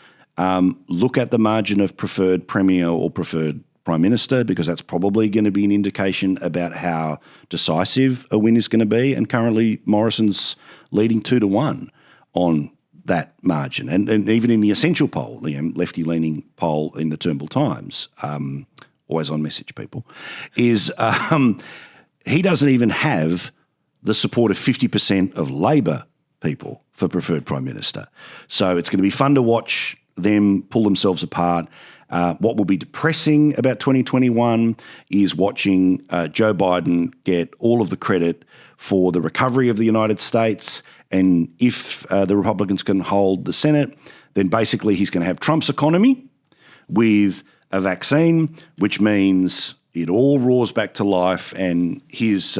look at the margin of preferred Premier or preferred Prime Minister, because that's probably going to be an indication about how decisive a win is going to be. And currently Morrison's leading 2-1 on that margin. And even in the essential poll, lefty-leaning poll in the Turnbull Times, always on message, people, is he doesn't even have the support of 50% of Labor people for preferred Prime Minister. So it's going to be fun to watch them pull themselves apart. What will be depressing about 2021 is watching Joe Biden get all of the credit for the recovery of the United States. And if the Republicans can hold the Senate, then basically he's going to have Trump's economy with a vaccine, which means it all roars back to life. And his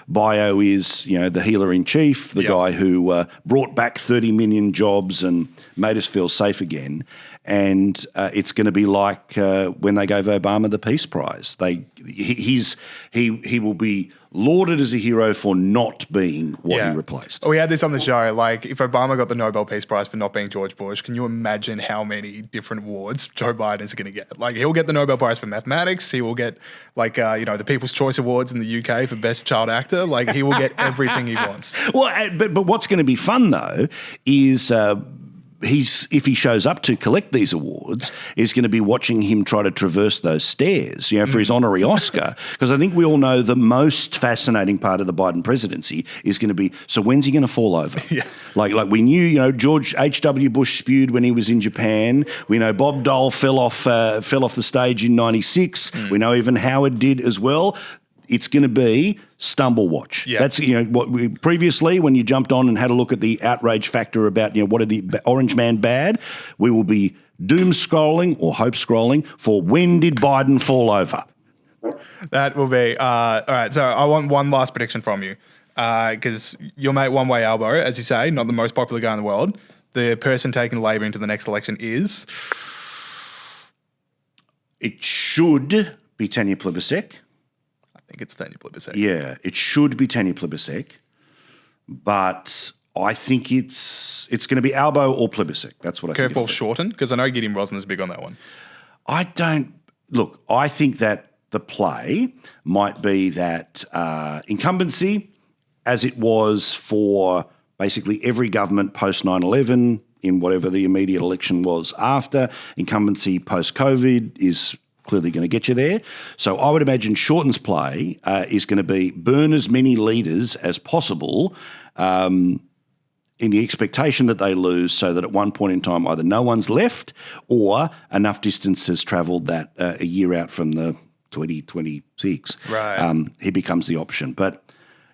bio is, the healer in chief, the guy who brought back 30 million jobs and made us feel safe again. And it's going to be like when they gave Obama the Peace Prize. He will be lauded as a hero for not being what he replaced. We had this on the show. Like, if Obama got the Nobel Peace Prize for not being George Bush, can you imagine how many different awards Joe Biden is going to get? Like, he'll get the Nobel Prize for mathematics. He will get, the People's Choice Awards in the UK for Best Child Actor. Like, he will get everything he wants. Well, but what's going to be fun though is. If he shows up to collect these awards, is going to be watching him try to traverse those stairs, for his honorary Oscar. Because I think we all know the most fascinating part of the Biden presidency is going to be, so when's he going to fall over? Like we knew, George H.W. Bush spewed when he was in Japan. We know Bob Dole fell off the stage in '96. We know even Howard did as well. It's going to be stumble watch. Yeah. That's what we previously, when you jumped on and had a look at the outrage factor about what are the orange man bad, we will be doom scrolling or hope scrolling for when did Biden fall over. That will be all right. So I want one last prediction from you, because your mate One Way Albo, as you say, not the most popular guy in the world. The person taking Labor into the next election is. It should be Tanya Plibersek. I think it's Tanya Plibersek. Yeah, it should be Tanya Plibersek, but I think it's going to be Albo or Plibersek. That's what I think. Curveball shortened, because I know Gideon Rosner's big on that one. I think that the play might be that incumbency, as it was for basically every government post 9/11 in whatever the immediate election was after, incumbency post-COVID is clearly going to get you there. So I would imagine Shorten's play is going to be burn as many leaders as possible in the expectation that they lose, so that at one point in time either no one's left or enough distance has travelled that a year out from the 2026, he becomes the option. But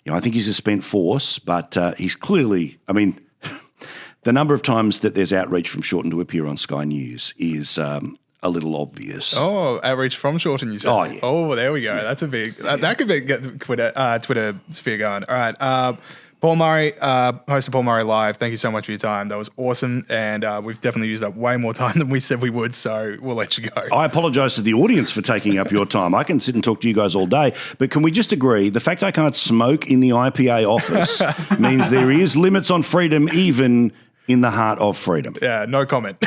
I think he's a spent force, but he's clearly, the number of times that there's outreach from Shorten to appear on Sky News is a little obvious. Oh, outreach from Shorten, you said. Oh, yeah. Oh, there we go. That's a big. That could get Twitter sphere going. All right. Paul Murray, host of Paul Murray Live, thank you so much for your time. That was awesome, and we've definitely used up way more time than we said we would, so we'll let you go. I apologise to the audience for taking up your time. I can sit and talk to you guys all day, but can we just agree, the fact I can't smoke in the IPA office means there is limits on freedom, even in the heart of freedom. Yeah, no comment.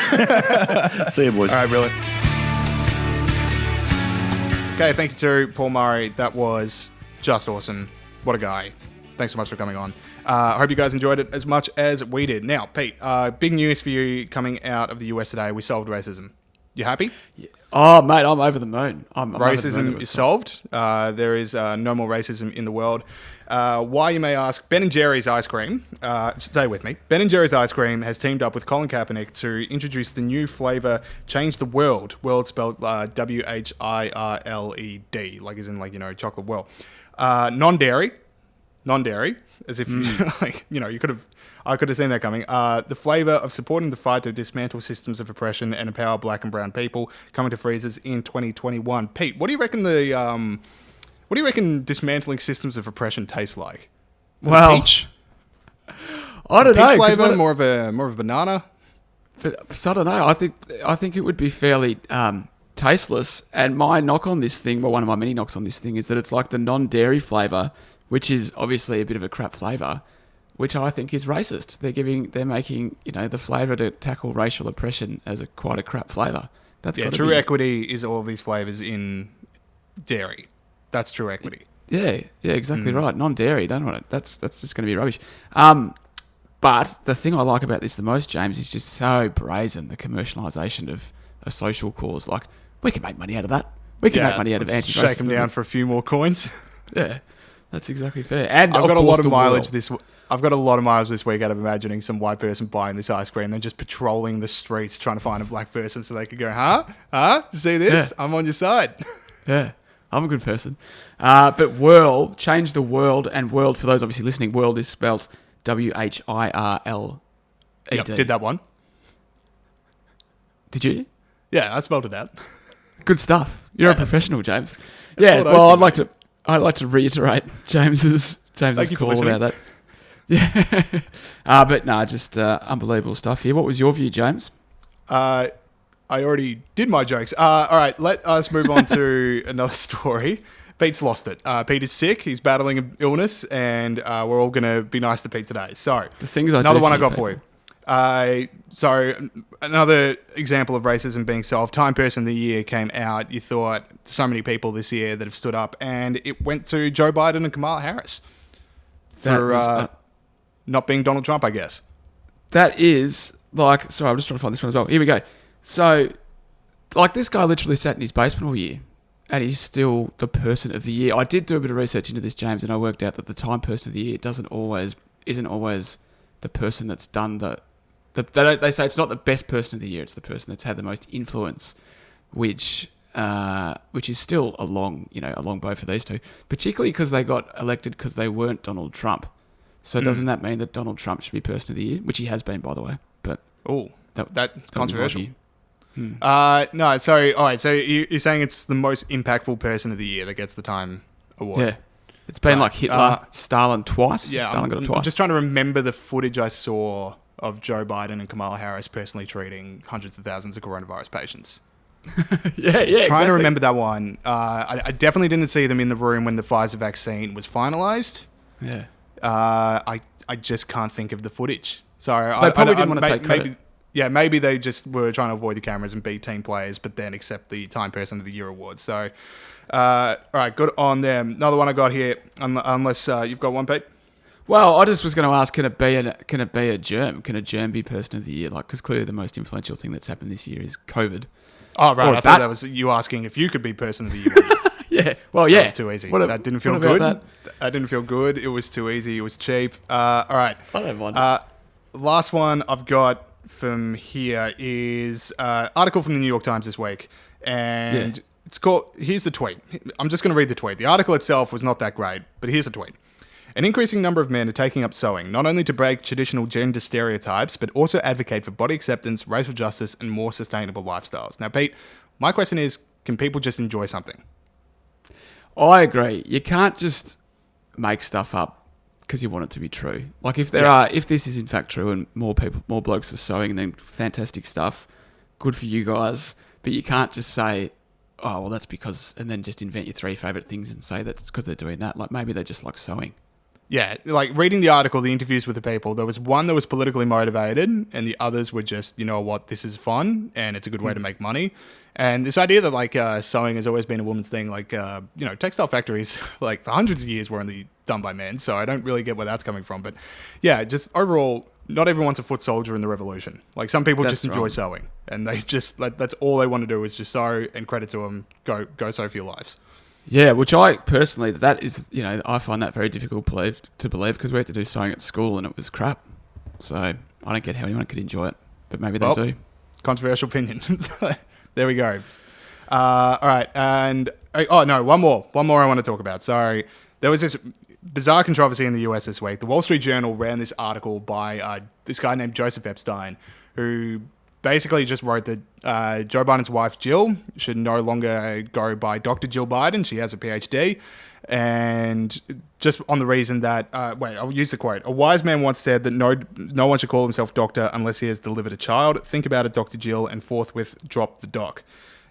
See you, boys. All right, brilliant. Okay, thank you to Paul Murray. That was just awesome. What a guy. Thanks so much for coming on. I hope you guys enjoyed it as much as we did. Now, Pete, big news for you coming out of the US today. We solved racism. You happy? Yeah. Oh, mate, I'm over the moon. Racism is solved. There is no more racism in the world. Why, you may ask, Ben & Jerry's ice cream, stay with me, Ben & Jerry's ice cream has teamed up with Colin Kaepernick to introduce the new flavour Change the World spelled WHIRLED, like as in chocolate world. Non-dairy, as if I could have seen that coming. The flavour of supporting the fight to dismantle systems of oppression and empower black and brown people, coming to freezers in 2021. Pete, what do you reckon dismantling systems of oppression tastes like? Well, peach? I don't know. Peach flavour, more of a banana. But I don't know. I think it would be fairly tasteless. And my knock on this thing, well, one of my many knocks on this thing, is that it's like the non-dairy flavour, which is obviously a bit of a crap flavour, which I think is racist. They're making, the flavour to tackle racial oppression as quite a crap flavour. That's true equity is all of these flavours in dairy. That's true equity. Yeah, exactly right. Non-dairy, don't want it. That's just going to be rubbish. But the thing I like about this the most, James, is just so brazen, the commercialisation of a social cause. Like, we can make money out of that. We can make money out of anti-racism. Shake them down for a few more coins. Yeah, that's exactly fair. And I've got a lot of mileage this week out of imagining some white person buying this ice cream, then just patrolling the streets trying to find a black person so they could go, huh? See this? Yeah. I'm on your side. Yeah. I'm a good person. But Whirl, change the world, and world, for those obviously listening, world is spelt WHIRLED. Yep, did that one. Did you? Yeah, I spelled it out. Good stuff. You're a professional, James. Yeah, well, I'd like to reiterate James's call about that. Yeah. But no, just unbelievable stuff here. What was your view, James? I already did my jokes. All right, let us move on to another story. Pete's lost it. Pete is sick. He's battling an illness, and we're all going to be nice to Pete today. So, another one I got for you. So, another example of racism being solved. Time Person of the Year came out. You thought so many people this year that have stood up, and it went to Joe Biden and Kamala Harris for not being Donald Trump, I guess. That is like... Sorry, I'm just trying to find this one as well. Here we go. So, like, this guy literally sat in his basement all year, and he's still the person of the year. I did do a bit of research into this, James, and I worked out that the Time Person of the Year isn't always the person that's done they say it's not the best person of the year; it's the person that's had the most influence, which is still a long bow for these two, particularly because they got elected because they weren't Donald Trump. So doesn't that mean that Donald Trump should be person of the year, which he has been, by the way? But that's controversial. No, sorry. All right, so you're saying it's the most impactful person of the year that gets the Time Award? Yeah. It's been like Hitler, Stalin twice. Yeah, Stalin got it twice. I'm just trying to remember the footage I saw of Joe Biden and Kamala Harris personally treating hundreds of thousands of coronavirus patients. Trying to remember that one. I definitely didn't see them in the room when the Pfizer vaccine was finalised. Yeah. I just can't think of the footage. Sorry. They probably didn't want to take credit. Maybe they just were trying to avoid the cameras and be team players, but then accept the Time Person of the Year award. So, all right, good on them. Another one I got here, unless you've got one, Pete. Well, I just was going to ask, can it be a germ? Can a germ be Person of the Year? Like, because clearly the most influential thing that's happened this year is COVID. Oh, right. I thought that was you asking if you could be Person of the Year. Yeah. Well, yeah. That was too easy. That didn't feel good. That didn't feel good. It was too easy. It was cheap. All right. I don't mind. Last one I've got from here is an article from the New York Times this week. And it's called, here's the tweet. I'm just going to read the tweet. The article itself was not that great, but here's the tweet. An increasing number of men are taking up sewing, not only to break traditional gender stereotypes, but also advocate for body acceptance, racial justice, and more sustainable lifestyles. Now, Pete, my question is, can people just enjoy something? I agree. You can't just make stuff up because you want it to be true. Like if this is in fact true and more blokes are sewing, then fantastic stuff. Good for you guys. But you can't just say, oh, well, that's because, and then just invent your 3 favourite things and say that's because they're doing that. Like maybe they just like sewing. Yeah, like reading the article, the interviews with the people, there was one that was politically motivated and the others were just, you know what, this is fun and it's a good way to make money. And this idea that like sewing has always been a woman's thing, like, textile factories, like for hundreds of years were only done by men. So I don't really get where that's coming from. But yeah, just overall, not everyone's a foot soldier in the revolution. Like some people just enjoy sewing and they just, that's all they want to do is just sew, and credit to them, go sew for your lives. Yeah, which I personally, that is, I find that very difficult to believe because we had to do sewing at school and it was crap. So I don't get how anyone could enjoy it, but maybe they do. Controversial opinion. There we go. All right. And, one more I want to talk about. Sorry. There was this bizarre controversy in the US this week. The Wall Street Journal ran this article by this guy named Joseph Epstein, who basically just wrote that Joe Biden's wife, Jill, should no longer go by Dr. Jill Biden. She has a PhD. And just on the reason that, I'll use the quote. A wise man once said that no one should call himself doctor unless he has delivered a child. Think about it, Dr. Jill, and forthwith drop the doc.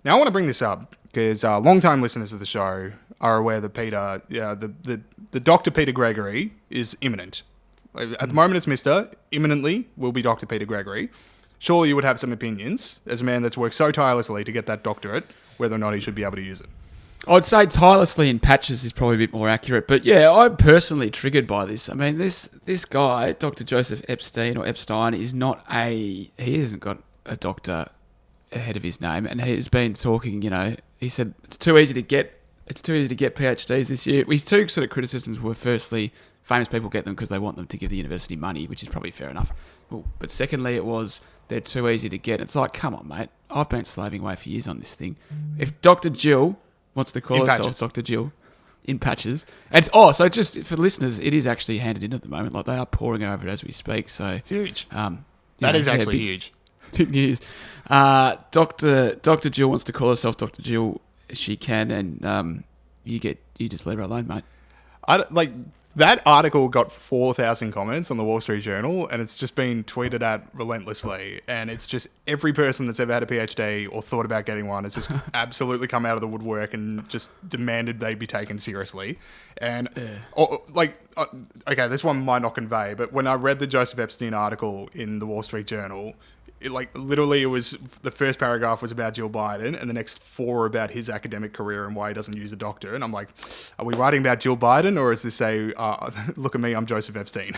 Now, I want to bring this up because long-time listeners of the show are aware that Peter, the Dr. Peter Gregory is imminent. At the moment, it's Mr. Imminently will be Dr. Peter Gregory. Surely you would have some opinions as a man that's worked so tirelessly to get that doctorate, whether or not he should be able to use it. I'd say tirelessly in patches is probably a bit more accurate. But yeah, I'm personally triggered by this. I mean, this guy, Dr. Joseph Epstein, is not he hasn't got a doctor ahead of his name. And he's been talking, he said it's too easy to get PhDs this year. His two sort of criticisms were, firstly, famous people get them because they want them to give the university money, which is probably fair enough. Well, but secondly, it was they're too easy to get. It's like, come on, mate. I've been slaving away for years on this thing. If Dr. Jill wants to call herself Dr. Jill in patches. And so just for listeners, it is actually handed in at the moment. Like, they are pouring over it as we speak. So huge. That is actually huge. Big news. Dr. Jill wants to call herself Dr. Jill. She can, and you just leave her alone, mate. That article got 4,000 comments on the Wall Street Journal, and it's just been tweeted at relentlessly. And it's just every person that's ever had a PhD or thought about getting one has just absolutely come out of the woodwork and just demanded they be taken seriously. And okay, this one might not convey, but when I read the Joseph Epstein article in the Wall Street Journal, it was the first paragraph was about Jill Biden, and the next four were about his academic career and why he doesn't use a doctor. And I'm like, are we writing about Jill Biden, or is this look at me, I'm Joseph Epstein?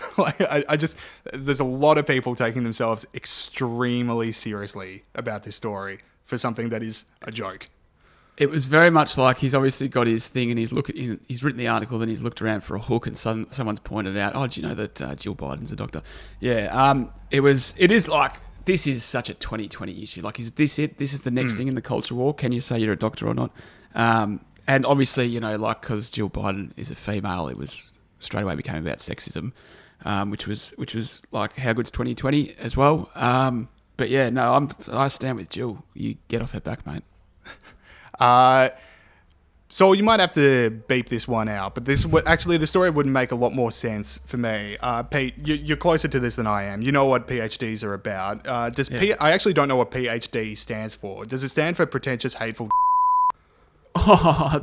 There's a lot of people taking themselves extremely seriously about this story for something that is a joke. It was very much like he's obviously got his thing and he's written the article, then he's looked around for a hook and someone's pointed out, do you know that Jill Biden's a doctor? Yeah, it is like, this is such a 2020 issue. Like, is this it? This is the next thing in the culture war? Can you say you're a doctor or not? And obviously, because Jill Biden is a female, it was straight away became about sexism, which was like, how good's 2020 as well. But yeah, no, I stand with Jill. You get off her back, mate. So you might have to beep this one out, but the story would make a lot more sense for me. Pete, you're closer to this than I am. You know what PhDs are about. I actually don't know what PhD stands for. Does it stand for pretentious, hateful? Oh,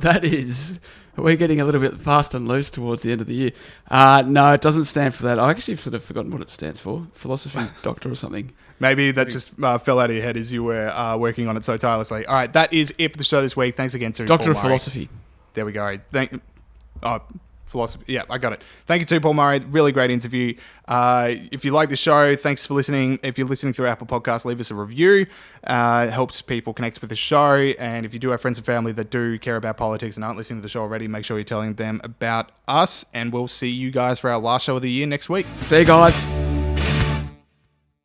we're getting a little bit fast and loose towards the end of the year. No, it doesn't stand for that. I actually sort of forgotten what it stands for. Philosophy doctor or something. Maybe that just fell out of your head as you were working on it so tirelessly. All right, that is it for the show this week. Thanks again to Doctor Paul of Murray. Philosophy. There we go. Philosophy. Yeah, I got it. Thank you to Paul Murray. Really great interview. If you like the show, thanks for listening. If you're listening through Apple Podcasts, leave us a review. It helps people connect with the show. And if you do have friends and family that do care about politics and aren't listening to the show already, make sure you're telling them about us. And we'll see you guys for our last show of the year next week. See you guys.